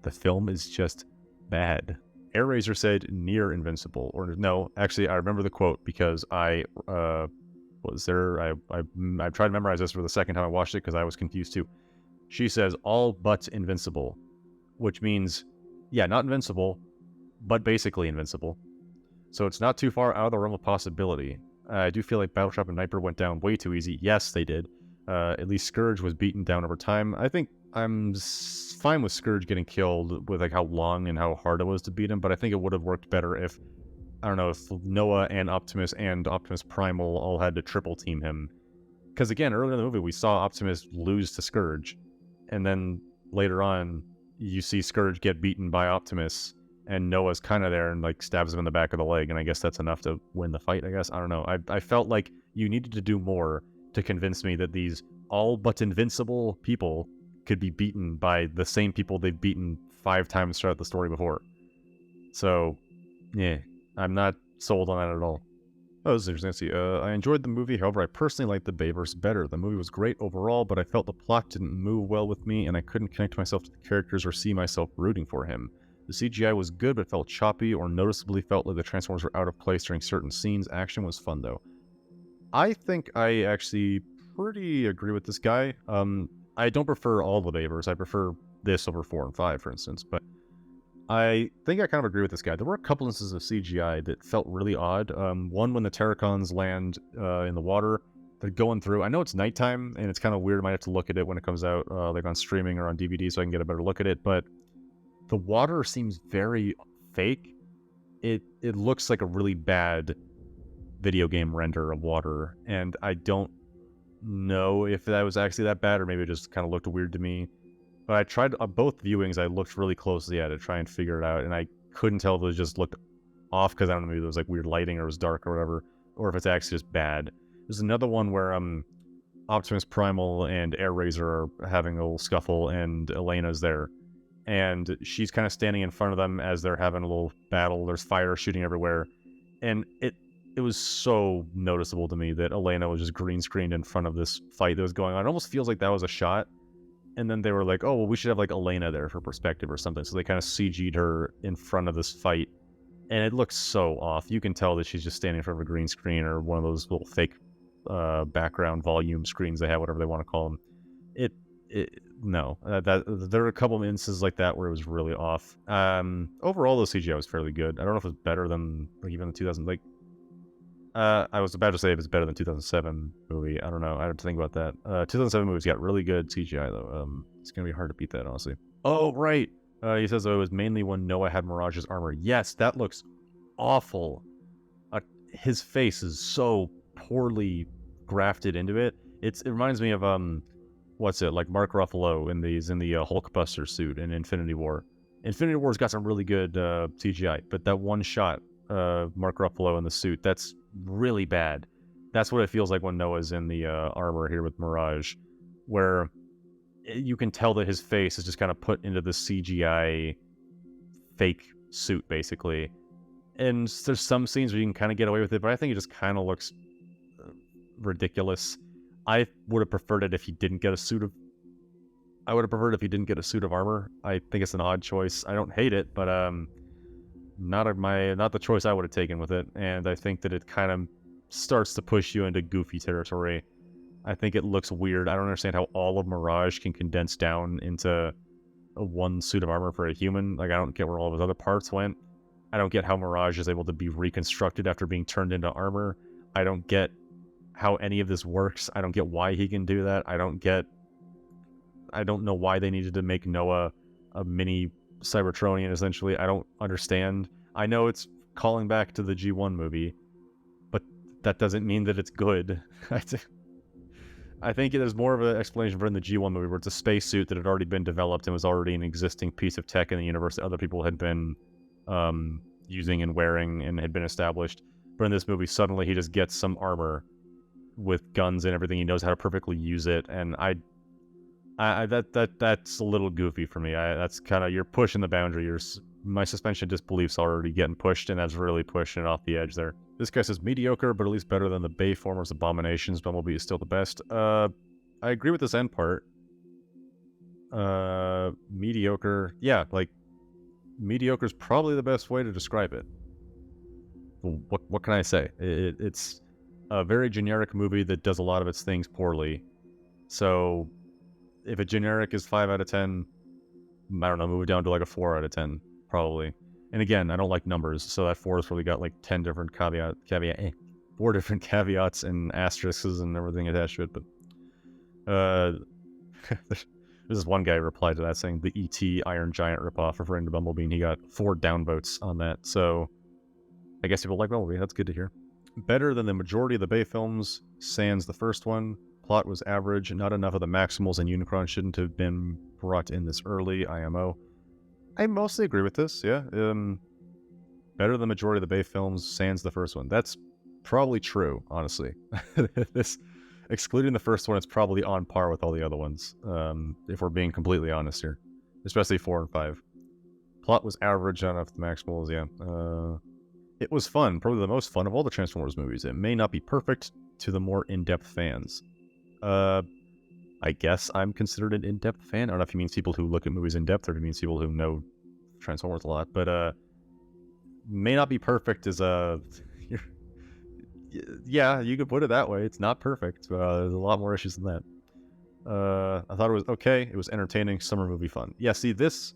The film is just bad. Airraiser said near invincible, or no, actually I remember the quote because I was there. I tried to memorize this for the second time I watched it because I was confused too. She says all but invincible, which means, yeah, not invincible, but basically invincible. So it's not too far out of the realm of possibility. I do feel like Battleshop and Niper went down way too easy. Yes, they did. At least Scourge was beaten down over time. I think I'm fine with Scourge getting killed with like how long and how hard it was to beat him, but I think it would have worked better if, I don't know, if Noah and Optimus Primal all had to triple team him. Because again, earlier in the movie, we saw Optimus lose to Scourge, and then later on, you see Scourge get beaten by Optimus, and Noah's kind of there and like stabs him in the back of the leg, and I guess that's enough to win the fight, I guess. I don't know. I felt like you needed to do more to convince me that these all but invincible people could be beaten by the same people they've beaten 5 times throughout the story before. So, yeah, I'm not sold on that at all. Oh, this is interesting. I enjoyed the movie, however, I personally liked the Bayverse better. The movie was great overall, but I felt the plot didn't move well with me, and I couldn't connect myself to the characters or see myself rooting for him. The CGI was good, but felt choppy, or noticeably felt like the Transformers were out of place during certain scenes. Action was fun, though. I think I actually pretty agree with this guy. I don't prefer all the Bayverse. I prefer this over 4 and 5, for instance, but I think I kind of agree with this guy. There were a couple instances of CGI that felt really odd. One when the Terracons land in the water, they're going through. I know it's nighttime, and it's kind of weird. I might have to look at it when it comes out, like on streaming or on DVD, so I can get a better look at it. But the water seems very fake. It looks like a really bad video game render of water, and I don't know if that was actually that bad, or maybe it just kind of looked weird to me. But I tried, on both viewings, I looked really closely at it to try and figure it out, and I couldn't tell if it just looked off because I don't know, maybe there was like weird lighting or it was dark or whatever, or if it's actually just bad. There's another one where Optimus Primal and Airraiser are having a little scuffle, and Elena's there, and she's kind of standing in front of them as they're having a little battle. There's fire shooting everywhere, and it was so noticeable to me that Elena was just green screened in front of this fight that was going on. It almost feels like that was a shot. And then they were like, oh, well, we should have like Elena there for perspective or something. So they kind of CG'd her in front of this fight. And it looks so off. You can tell that she's just standing in front of a green screen or one of those little fake background volume screens they have, whatever they want to call them. No. There were a couple of instances like that where it was really off. Overall, the CGI was fairly good. I don't know if it was better than like even the 2000, like, I was about to say if it's better than 2007 movie. I don't know. I have to think about that. 2007 movies got really good CGI though. It's gonna be hard to beat that, honestly. Oh right. He says it was mainly when Noah had Mirage's armor. Yes, that looks awful. His face is so poorly grafted into it. It reminds me of what's it like Mark Ruffalo in the Hulkbuster suit in Infinity War. Infinity War's got some really good CGI, but that one shot Mark Ruffalo in the suit. That's really bad. That's what it feels like when Noah's in the armor here with Mirage, where you can tell that his face is just kind of put into the CGI fake suit, basically. And there's some scenes where you can kind of get away with it, but I think it just kind of looks ridiculous. I would have preferred it if he didn't get a suit of... I would have preferred if he didn't get a suit of armor. I think it's an odd choice. I don't hate it, but not the choice I would have taken with it. And I think that it kind of starts to push you into goofy territory. I think it looks weird. I don't understand how all of Mirage can condense down into one suit of armor for a human. Like, I don't get where all of his other parts went. I don't get how Mirage is able to be reconstructed after being turned into armor. I don't get how any of this works. I don't get why he can do that. I don't know why they needed to make Noah a mini Cybertronian, essentially. I don't understand. I know it's calling back to the G1 movie, but that doesn't mean that it's good. I think there's more of an explanation for in the G1 movie, where it's a spacesuit that had already been developed and was already an existing piece of tech in the universe that other people had been using and wearing and had been established. But in this movie, suddenly he just gets some armor with guns and everything. He knows how to perfectly use it, and that's a little goofy for me. That's kind of, you're pushing the boundary. My suspension of disbelief's already getting pushed, and that's really pushing it off the edge there. This guy says mediocre, but at least better than the Bayformers Abominations. Bumblebee is still the best. I agree with this end part. Mediocre. Yeah, like, mediocre is probably the best way to describe it. What can I say? It's a very generic movie that does a lot of its things poorly. So if a generic is 5 out of 10, I don't know, move it down to like a 4 out of 10, probably. And again, I don't like numbers, so that 4 has probably got like 4 different caveats and asterisks and everything attached to it. But there's this one guy replied to that saying the E.T. Iron Giant ripoff, referring to Bumblebee, and he got 4 downvotes on that. So I guess people like Bumblebee. That's good to hear. Better than the majority of the Bay films, sans the first one. Plot was average. Not enough of the Maximals and Unicron shouldn't have been brought in this early. IMO. I mostly agree with this, yeah. Better than the majority of the Bay films, sans the first one. That's probably true, honestly. Excluding the first one, it's probably on par with all the other ones, if we're being completely honest here. Especially 4 and 5. Plot was average, not enough of the Maximals, yeah. It was fun, probably the most fun of all the Transformers movies. It may not be perfect to the more in-depth fans. I guess I'm considered an in-depth fan. I don't know if he means people who look at movies in depth or if he means people who know Transformers a lot, but may not be perfect is yeah, you could put it that way. It's not perfect. There's a lot more issues than that. I thought it was okay. It was entertaining, summer movie fun. Yeah, see, this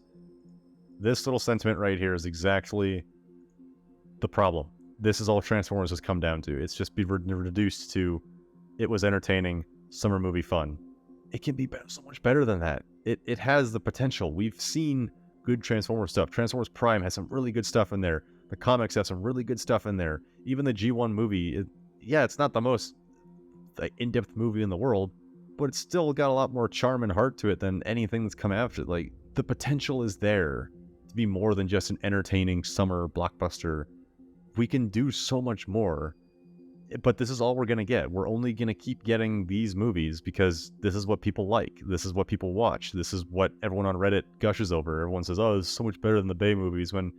little sentiment right here is exactly the problem. This is all Transformers has come down to. It's just been reduced to, it was entertaining, summer movie fun. It can be so much better than that. It has the potential. We've seen good Transformers stuff. Transformers Prime has some really good stuff in there. The comics have some really good stuff in there. Even the G1 movie, it's not the most in-depth movie in the world, but it's still got a lot more charm and heart to it than anything that's come after it. Like, the potential is there to be more than just an entertaining summer blockbuster. We can do so much more. But this is all we're going to get. We're only going to keep getting these movies because this is what people like. This is what people watch. This is what everyone on Reddit gushes over. Everyone says, oh, it's so much better than the Bay movies, when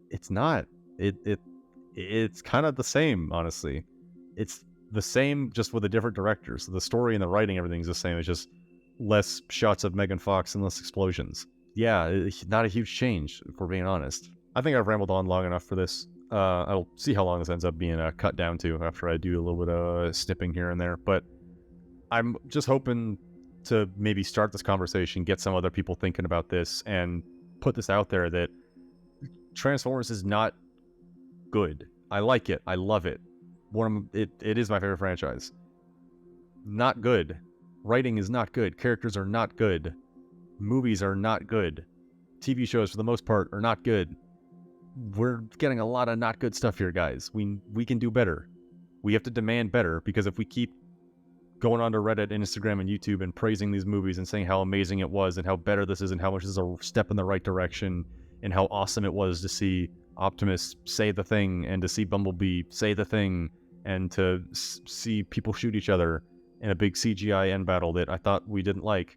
it's not. It's kind of the same, honestly. It's the same, just with a different director. So the story and the writing, everything's the same. It's just less shots of Megan Fox and less explosions. Yeah, it's not a huge change, if we're being honest. I think I've rambled on long enough for this. I'll see how long this ends up being cut down to after I do a little bit of snipping here and there. But I'm just hoping to maybe start this conversation, get some other people thinking about this, and put this out there that Transformers is not good. I like it. I love it. It is my favorite franchise. Not good. Writing is not good. Characters are not good. Movies are not good. TV shows, for the most part, are not good. We're getting a lot of not good stuff here, guys. We can do better. We have to demand better, because if we keep going onto Reddit and Instagram and YouTube and praising these movies and saying how amazing it was and how better this is and how much this is a step in the right direction and how awesome it was to see Optimus say the thing, and to see Bumblebee say the thing, and to see people shoot each other in a big CGI end battle that I thought we didn't like.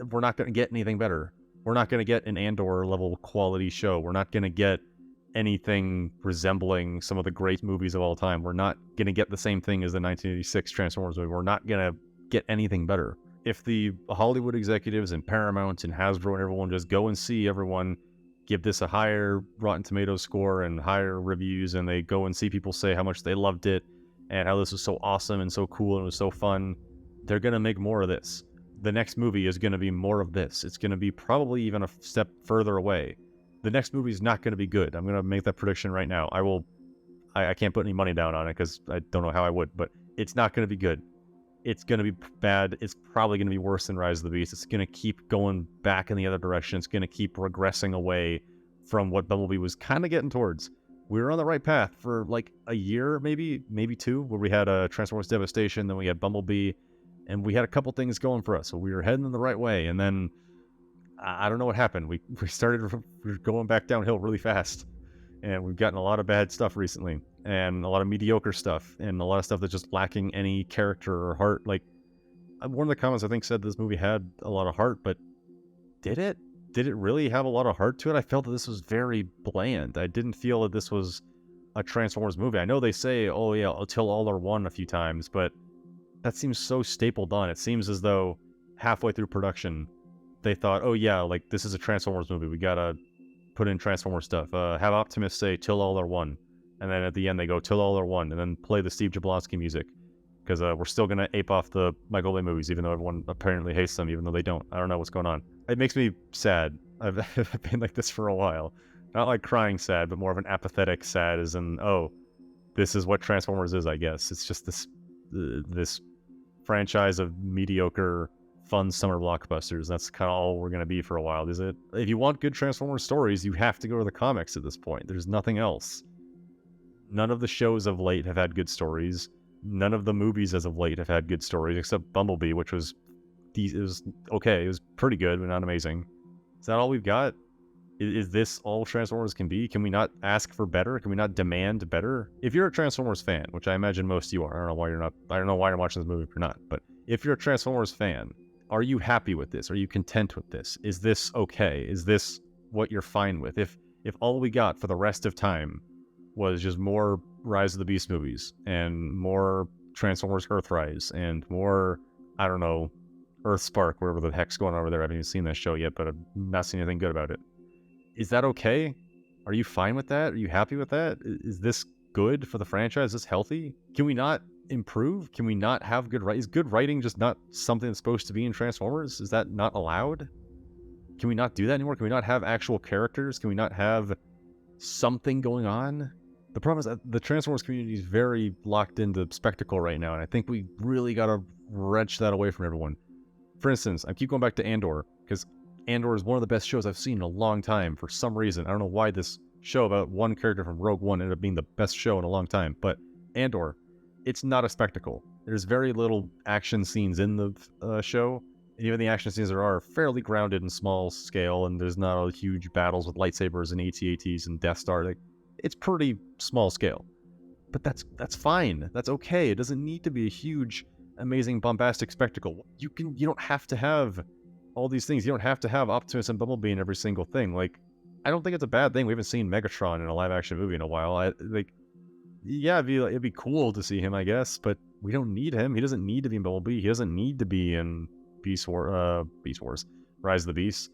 We're not going to get anything better. We're not going to get an Andor level quality show. We're not going to get anything resembling some of the great movies of all time. We're not going to get the same thing as the 1986 Transformers movie. We're not going to get anything better. If the Hollywood executives and Paramount and Hasbro and everyone just go and see everyone give this a higher Rotten Tomatoes score and higher reviews, and they go and see people say how much they loved it and how this was so awesome and so cool and it was so fun, they're going to make more of this. The next movie is going to be more of this. It's going to be probably even a step further away. The next movie is not going to be good. I'm going to make that prediction right now. I can't put any money down on it because I don't know how I would, but it's not going to be good. It's going to be bad. It's probably going to be worse than Rise of the Beast. It's going to keep going back in the other direction. It's going to keep regressing away from what Bumblebee was kind of getting towards. We were on the right path for like a year, maybe 2, where we had a Transformers Devastation, then we had Bumblebee, and we had a couple things going for us. So we were heading in the right way, and then I don't know what happened. We were going back downhill really fast, and we've gotten a lot of bad stuff recently, and a lot of mediocre stuff, and a lot of stuff that's just lacking any character or heart. Like, one of the comments I think said this movie had a lot of heart, but did it? Did it really have a lot of heart to it? I felt that this was very bland. I didn't feel that this was a Transformers movie. I know they say, oh yeah, until all are one a few times, but that seems so stapled on. It seems as though halfway through production, they thought, oh yeah, like this is a Transformers movie. We gotta put in Transformers stuff. Have Optimus say, till all are one. And then at the end they go, till all are one. And then play the Steve Jablonsky music. Because we're still gonna ape off the Michael Bay movies, even though everyone apparently hates them, even though they don't. I don't know what's going on. It makes me sad. I've been like this for a while. Not like crying sad, but more of an apathetic sad, as in, oh, this is what Transformers is, I guess. It's just this franchise of mediocre, fun summer blockbusters. That's kind of all we're going to be for a while, is it? If you want good Transformers stories, you have to go to the comics at this point. There's nothing else. None of the shows of late have had good stories. None of the movies as of late have had good stories, except Bumblebee, which was okay. It was pretty good, but not amazing. Is that all we've got? Is this all Transformers can be? Can we not ask for better? Can we not demand better? If you're a Transformers fan, which I imagine most of you are, I don't know why you're not. I don't know why you're watching this movie if you're not. But if you're a Transformers fan, are you happy with this? Are you content with this? Is this okay? Is this what you're fine with? If all we got for the rest of time was just more Rise of the Beast movies and more Transformers Earthrise and more, I don't know, Earthspark, whatever the heck's going on over there. I haven't even seen that show yet, but I've not seen anything good about it. Is that okay? Are you fine with that? Are you happy with that? Is this good for the franchise? Is this healthy? Can we not improve? Can we not have good writing? Is good writing just not something that's supposed to be in Transformers? Is that not allowed? Can we not do that anymore? Can we not have actual characters? Can we not have something going on? The problem is that the Transformers community is very locked into spectacle right now, and I think we really gotta wrench that away from everyone. For instance, I keep going back to Andor, because Andor is one of the best shows I've seen in a long time for some reason. I don't know why this show about one character from Rogue One ended up being the best show in a long time, but Andor, it's not a spectacle. There's very little action scenes in the show, and even the action scenes there are fairly grounded and small scale, and there's not a huge battles with lightsabers and AT-ATs and Death Star. Like, it's pretty small scale. But that's fine. That's okay. It doesn't need to be a huge, amazing, bombastic spectacle. You don't have to have all these things. You don't have to have Optimus and Bumblebee in every single thing. Like, I don't think it's a bad thing. We haven't seen Megatron in a live-action movie in a while. Yeah, it'd be cool to see him, I guess, but we don't need him. He doesn't need to be in Bumblebee. He doesn't need to be in Beast Wars, Rise of the Beasts.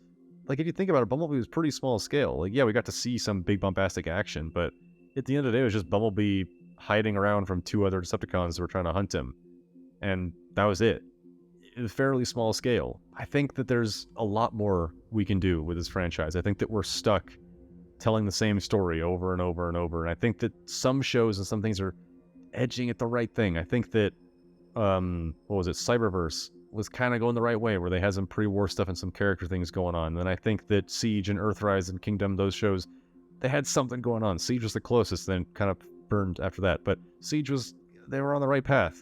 Like, if you think about it, Bumblebee was pretty small scale. Like, yeah, we got to see some big bombastic action, but at the end of the day, it was just Bumblebee hiding around from 2 other Decepticons who were trying to hunt him. And that was it. It was fairly small scale. I think that there's a lot more we can do with this franchise. I think that we're stuck telling the same story over and over and over. And I think that some shows and some things are edging at the right thing. I think that, Cyberverse was kind of going the right way, where they had some pre-war stuff and some character things going on. And I think that Siege and Earthrise and Kingdom, those shows, they had something going on. Siege was the closest, then kind of burned after that. But Siege they were on the right path.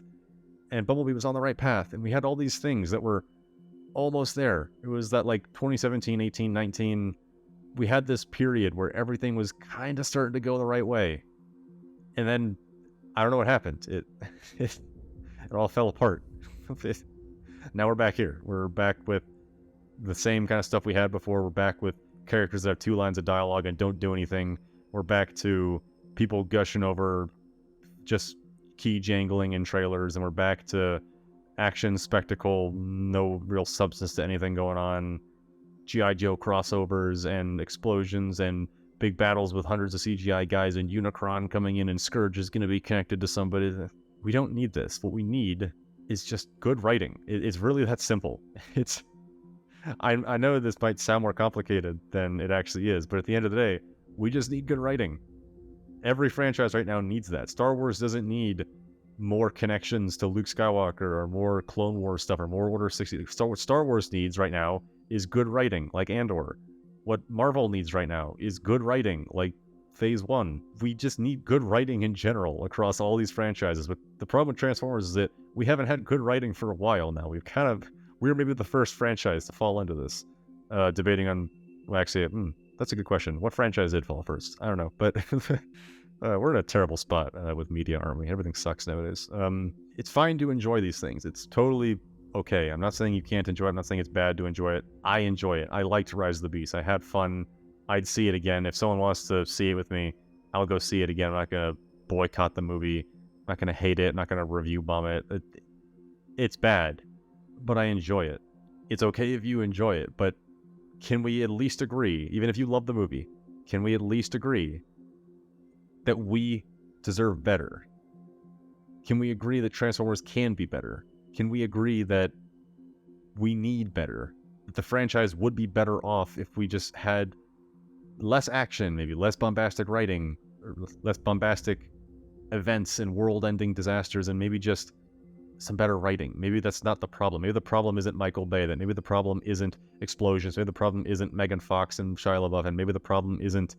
And Bumblebee was on the right path. And we had all these things that were almost there. It was that, like, 2017, 18, 19 we had this period where everything was kind of starting to go the right way. And then, I don't know what happened. It all fell apart. Now we're back here. We're back with the same kind of stuff we had before. We're back with characters that have 2 lines of dialogue and don't do anything. We're back to people gushing over just key jangling in trailers, and we're back to action spectacle, no real substance to anything going on. G.I. Joe crossovers and explosions and big battles with hundreds of CGI guys and Unicron coming in and Scourge is going to be connected to somebody. We don't need this. What we need is just good writing. It's really that simple. I know this might sound more complicated than it actually is, but at the end of the day, we just need good writing. Every franchise right now needs that. Star Wars doesn't need more connections to Luke Skywalker or more Clone Wars stuff or more Order 60. Star Wars needs right now is good writing, like Andor. What Marvel needs right now is good writing, like Phase 1. We just need good writing in general across all these franchises. But the problem with Transformers is that we haven't had good writing for a while now. We're maybe the first franchise to fall into this. Debating on, well, actually, that's a good question. What franchise did fall first? I don't know, but we're in a terrible spot with media, aren't we? Everything sucks nowadays. It's fine to enjoy these things. It's totally okay. I'm not saying you can't enjoy it. I'm not saying it's bad to enjoy it. I enjoy it. I liked Rise of the Beast. I had fun. I'd see it again. If someone wants to see it with me, I'll go see it again. I'm not going to boycott the movie. I'm not going to hate it. I'm not going to review bomb it. It's bad, but I enjoy it. It's okay if you enjoy it, but can we at least agree, even if you love the movie, can we at least agree that we deserve better? Can we agree that Transformers can be better? Can we agree that we need better? That the franchise would be better off if we just had less action, maybe less bombastic writing, or less bombastic events and world-ending disasters, and maybe just some better writing. Maybe that's not the problem. Maybe the problem isn't Michael Bay. That maybe the problem isn't explosions. Maybe the problem isn't Megan Fox and Shia LaBeouf. And maybe the problem isn't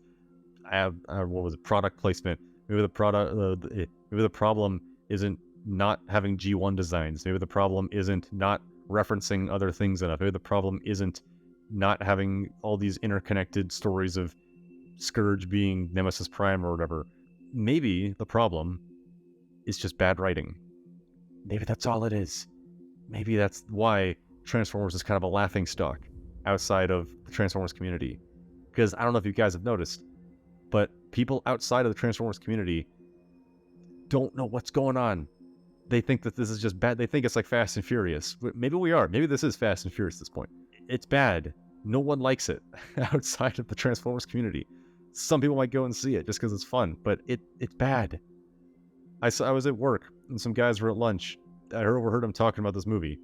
product placement. Maybe the problem isn't not having G1 designs. Maybe the problem isn't not referencing other things enough. Maybe the problem isn't not having all these interconnected stories of Scourge being Nemesis Prime or whatever. Maybe the problem is just bad writing. Maybe that's all it is. Maybe that's why Transformers is kind of a laughingstock outside of the Transformers community. Because I don't know if you guys have noticed, but people outside of the Transformers community don't know what's going on. They think that this is just bad. They think it's like Fast and Furious. Maybe we are. Maybe this is Fast and Furious at this point. It's bad. No one likes it outside of the Transformers community. Some people might go and see it just because it's fun, but it's bad. I was at work and some guys were at lunch. I overheard them talking about this movie,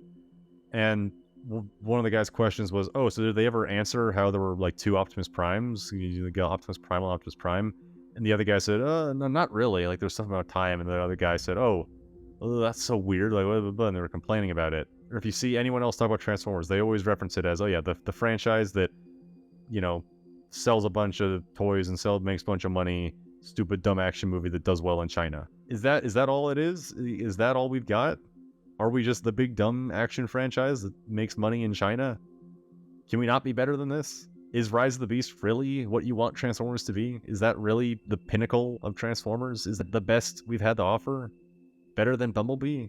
and one of the guys' questions was, "Oh, so did they ever answer how there were like 2 Optimus Primes? You got Optimus Prime and Optimus Prime?" And the other guy said, "No, not really. Like there's something about time." And the other guy said, "Oh, that's so weird." Like blah, blah, blah, and they were complaining about it. Or if you see anyone else talk about Transformers, they always reference it as, "Oh yeah, the franchise that, you know, sells a bunch of toys and makes a bunch of money. Stupid dumb action movie that does well in China." Is that all it is? Is that all we've got? Are we just the big dumb action franchise that makes money in China? Can we not be better than this? Is Rise of the Beast really what you want Transformers to be? Is that really the pinnacle of Transformers? Is that the best we've had to offer? Better than Bumblebee?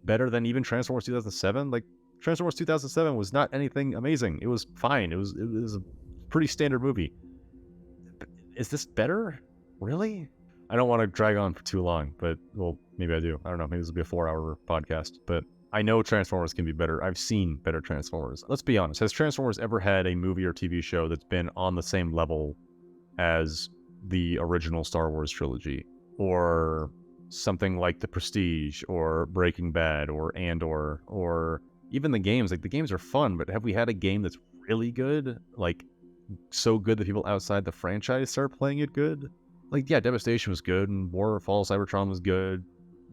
Better than even Transformers 2007? Like, Transformers 2007 was not anything amazing. It was fine. It was a pretty standard movie. Is this better? Really? I don't want to drag on for too long, but, well, maybe I do. I don't know. Maybe this will be a 4-hour podcast, but I know Transformers can be better. I've seen better Transformers. Let's be honest. Has Transformers ever had a movie or TV show that's been on the same level as the original Star Wars trilogy? Or something like The Prestige, or Breaking Bad, or Andor, or even the games? Like, the games are fun, but have we had a game that's really good? Like, so good that people outside the franchise start playing it good? Like, yeah, Devastation was good, and War of Fall Cybertron was good.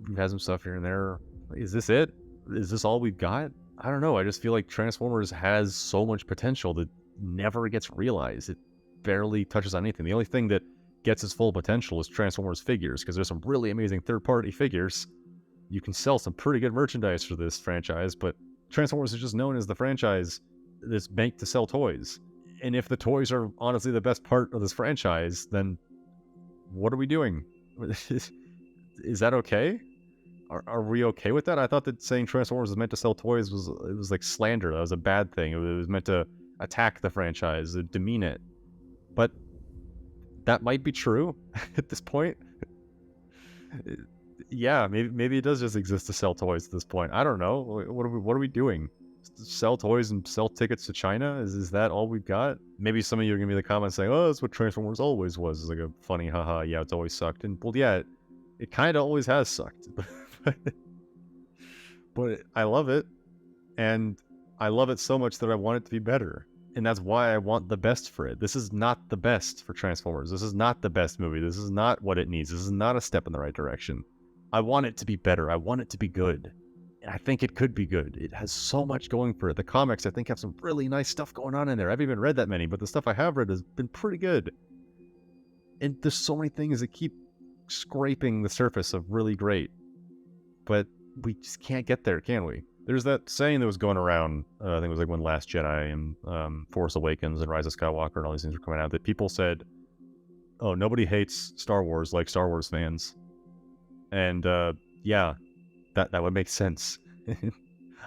We've had some stuff here and there. Is this it? Is this all we've got? I don't know. I just feel like Transformers has so much potential that never gets realized. It barely touches on anything. The only thing that gets its full potential is Transformers figures, because there's some really amazing third-party figures. You can sell some pretty good merchandise for this franchise, but Transformers is just known as the franchise that's meant to sell toys. And if the toys are honestly the best part of this franchise, then what are we doing? Is that okay? Are we okay with that? I thought that saying Transformers was meant to sell toys was like slander. That was a bad thing. It was meant to attack the franchise, demean it. But that might be true at this point. Yeah, maybe it does just exist to sell toys at this point. I don't know. What are we doing? Sell toys and sell tickets to China? Is that all we've got? Maybe some of you are gonna be in the comments saying, "Oh, that's what Transformers always was." It's like a funny, haha. Yeah, it's always sucked. And well, yeah, it kind of always has sucked. But I love it, and I love it so much that I want it to be better. And that's why I want the best for it. This is not the best for Transformers. This is not the best movie. This is not what it needs. This is not a step in the right direction. I want it to be better. I want it to be good. And I think it could be good. It has so much going for it. The comics, I think, have some really nice stuff going on in there. I haven't even read that many, but the stuff I have read has been pretty good. And there's so many things that keep scraping the surface of really great. But we just can't get there, can we? There's that saying that was going around, I think it was like when Last Jedi and Force Awakens and Rise of Skywalker and all these things were coming out, that people said, oh, nobody hates Star Wars like Star Wars fans. And yeah, that would make sense.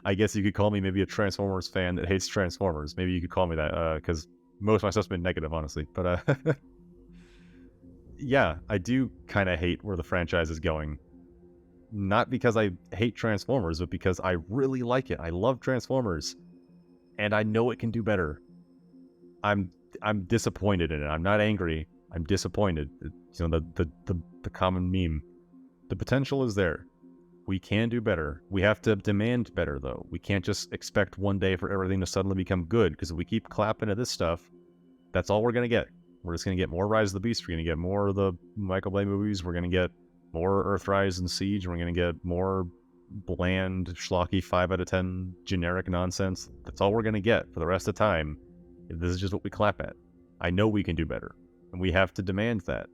I guess you could call me maybe a Transformers fan that hates Transformers. Maybe you could call me that, because most of my stuff's been negative, honestly. But yeah, I do kind of hate where the franchise is going. Not because I hate Transformers, but because I really like it. I love Transformers, and I know it can do better. I'm disappointed in it. I'm not angry. I'm disappointed. You know, the common meme. The potential is there. We can do better. We have to demand better, though. We can't just expect one day for everything to suddenly become good, because if we keep clapping at this stuff, that's all we're going to get. We're just going to get more Rise of the Beast. We're going to get more of the Michael Bay movies. We're going to get more Earthrise and Siege. We're going to get more bland, schlocky 5 out of 10 generic nonsense. That's all we're going to get for the rest of the time. If this is just what we clap at. I know we can do better, and we have to demand that.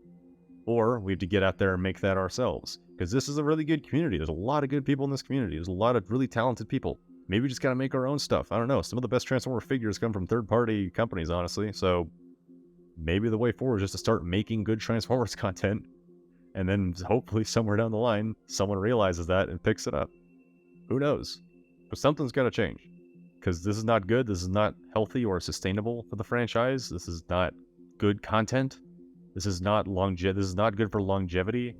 Or we have to get out there and make that ourselves. Because this is a really good community. There's a lot of good people in this community. There's a lot of really talented people. Maybe we just got to make our own stuff. I don't know. Some of the best Transformer figures come from third-party companies, honestly. So maybe the way forward is just to start making good Transformers content. And then hopefully somewhere down the line, someone realizes that and picks it up. Who knows? But something's got to change. Because this is not good. This is not healthy or sustainable for the franchise. This is not good content. This is not This is not good for longevity.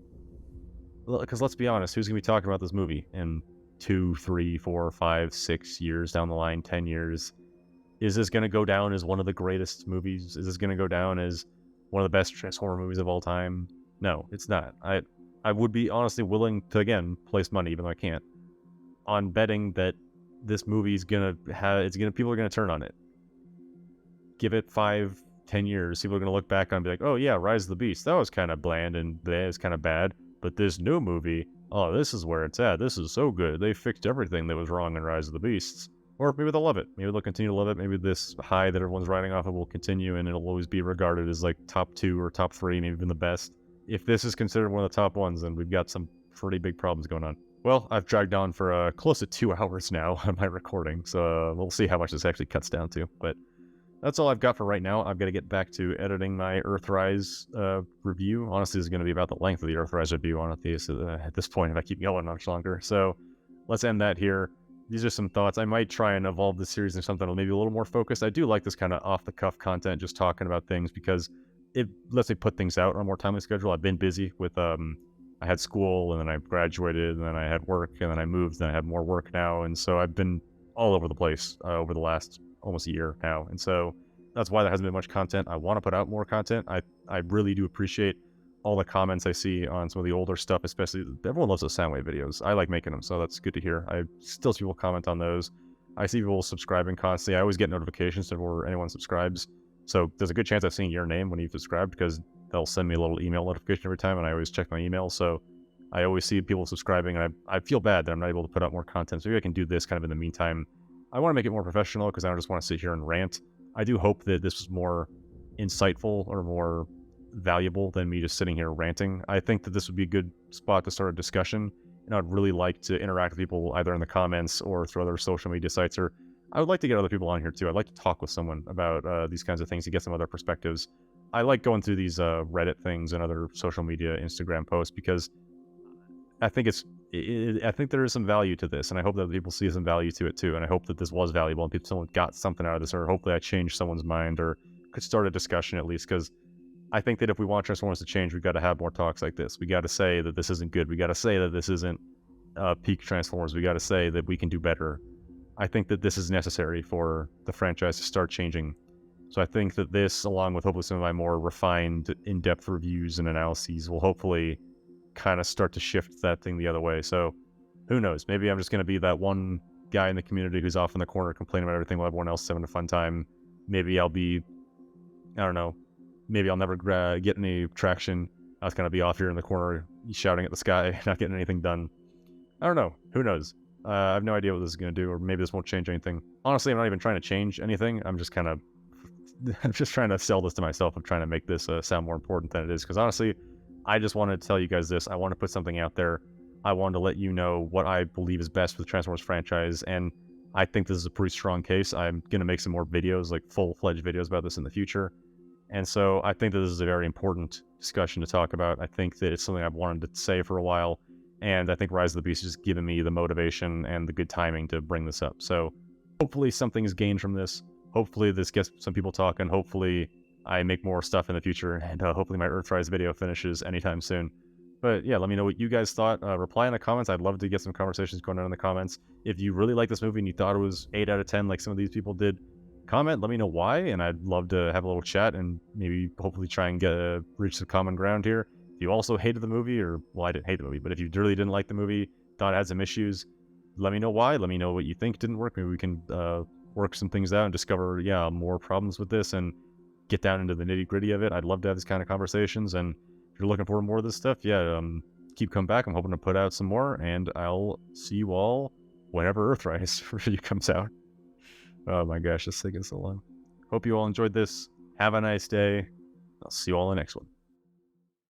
Because let's be honest, who's going to be talking about this movie in 2, 3, 4, 5, 6 years down the line, 10 years? Is this going to go down as one of the greatest movies? Is this going to go down as one of the best Transformer movies of all time? No, it's not. I would be honestly willing to, again, place money, even though I can't, on betting that this movie is going to have, people are going to turn on it. Give it 5, 10 years, people are going to look back on and be like, oh yeah, Rise of the Beast, that was kind of bland and it was kind of bad. But this new movie, oh, this is where it's at. This is so good. They fixed everything that was wrong in Rise of the Beasts. Or maybe they'll love it. Maybe they'll continue to love it. Maybe this high that everyone's riding off of will continue and it'll always be regarded as like top 2 or top 3, maybe even the best. If this is considered one of the top ones, then we've got some pretty big problems going on. Well, I've dragged on for close to 2 hours now on my recording, so we'll see how much this actually cuts down to. But that's all I've got for right now. I've got to get back to editing my Earthrise review. Honestly, this is going to be about the length of the Earthrise review, honestly, at this point, if I keep going much longer. So let's end that here. These are some thoughts. I might try and evolve this series into something maybe a little more focused. I do like this kind of off-the-cuff content, just talking about things, because it lets me put things out on a more timely schedule. I've been busy with, I had school, and then I graduated, and then I had work, and then I moved, and I have more work now, and so I've been all over the place over the last almost a year now, and so that's why there hasn't been much content. I want to put out more content. I really do appreciate all the comments I see on some of the older stuff, especially. Everyone loves those Soundwave videos. I like making them, so that's good to hear. I still see people comment on those. I see people subscribing constantly. I always get notifications before anyone subscribes, so there's a good chance I've seen your name when you've subscribed, because they'll send me a little email notification every time, and I always check my email, so I always see people subscribing, and I feel bad that I'm not able to put out more content, so maybe I can do this kind of in the meantime. I want to make it more professional, because I don't just want to sit here and rant. I do hope that this was more insightful or more valuable than me just sitting here ranting. I think that this would be a good spot to start a discussion, and I'd really like to interact with people either in the comments or through other social media sites, or I would like to get other people on here too. I'd like to talk with someone about these kinds of things to get some other perspectives. I like going through these Reddit things and other social media, Instagram posts, because I think I think there is some value to this, and I hope that people see some value to it too. And I hope that this was valuable and someone got something out of this, or hopefully I changed someone's mind or could start a discussion at least. Because I think that if we want Transformers to change, we've got to have more talks like this. We got to say that this isn't good. We got to say that this isn't peak Transformers. We got to say that we can do better. I think that this is necessary for the franchise to start changing. So I think that this, along with hopefully some of my more refined, in-depth reviews and analyses, will hopefully kind of start to shift that thing the other way. So who knows? Maybe I'm just going to be that one guy in the community who's off in the corner complaining about everything while everyone else is having a fun time. Maybe I'll be, I don't know, maybe I'll never get any traction. I was going to be off here in the corner shouting at the sky, not getting anything done. I don't know. Who knows? I have no idea what this is going to do, or maybe this won't change anything. Honestly, I'm not even trying to change anything. I'm just trying to sell this to myself. I'm trying to make this sound more important than it is. Because honestly, I just wanted to tell you guys this. I want to put something out there. I wanted to let you know what I believe is best for the Transformers franchise, and I think this is a pretty strong case. I'm going to make some more videos, like full-fledged videos about this in the future. And so I think that this is a very important discussion to talk about. I think that it's something I've wanted to say for a while. And I think Rise of the Beast has just given me the motivation and the good timing to bring this up. So hopefully something is gained from this. Hopefully this gets some people talking. Hopefully I make more stuff in the future. And hopefully my Earthrise video finishes anytime soon. But yeah, let me know what you guys thought. Reply in the comments. I'd love to get some conversations going on in the comments. If you really like this movie and you thought it was 8 out of 10 like some of these people did, comment, let me know why. And I'd love to have a little chat and maybe hopefully try and reach some common ground here. If you also hated the movie, or, well, I didn't hate the movie, but if you really didn't like the movie, thought it had some issues, let me know why. Let me know what you think didn't work. Maybe we can work some things out and discover, more problems with this and get down into the nitty-gritty of it. I'd love to have these kind of conversations, and if you're looking for more of this stuff, keep coming back. I'm hoping to put out some more, and I'll see you all whenever Earthrise review comes out. Oh my gosh, this thing is so long. Hope you all enjoyed this. Have a nice day. I'll see you all in the next one.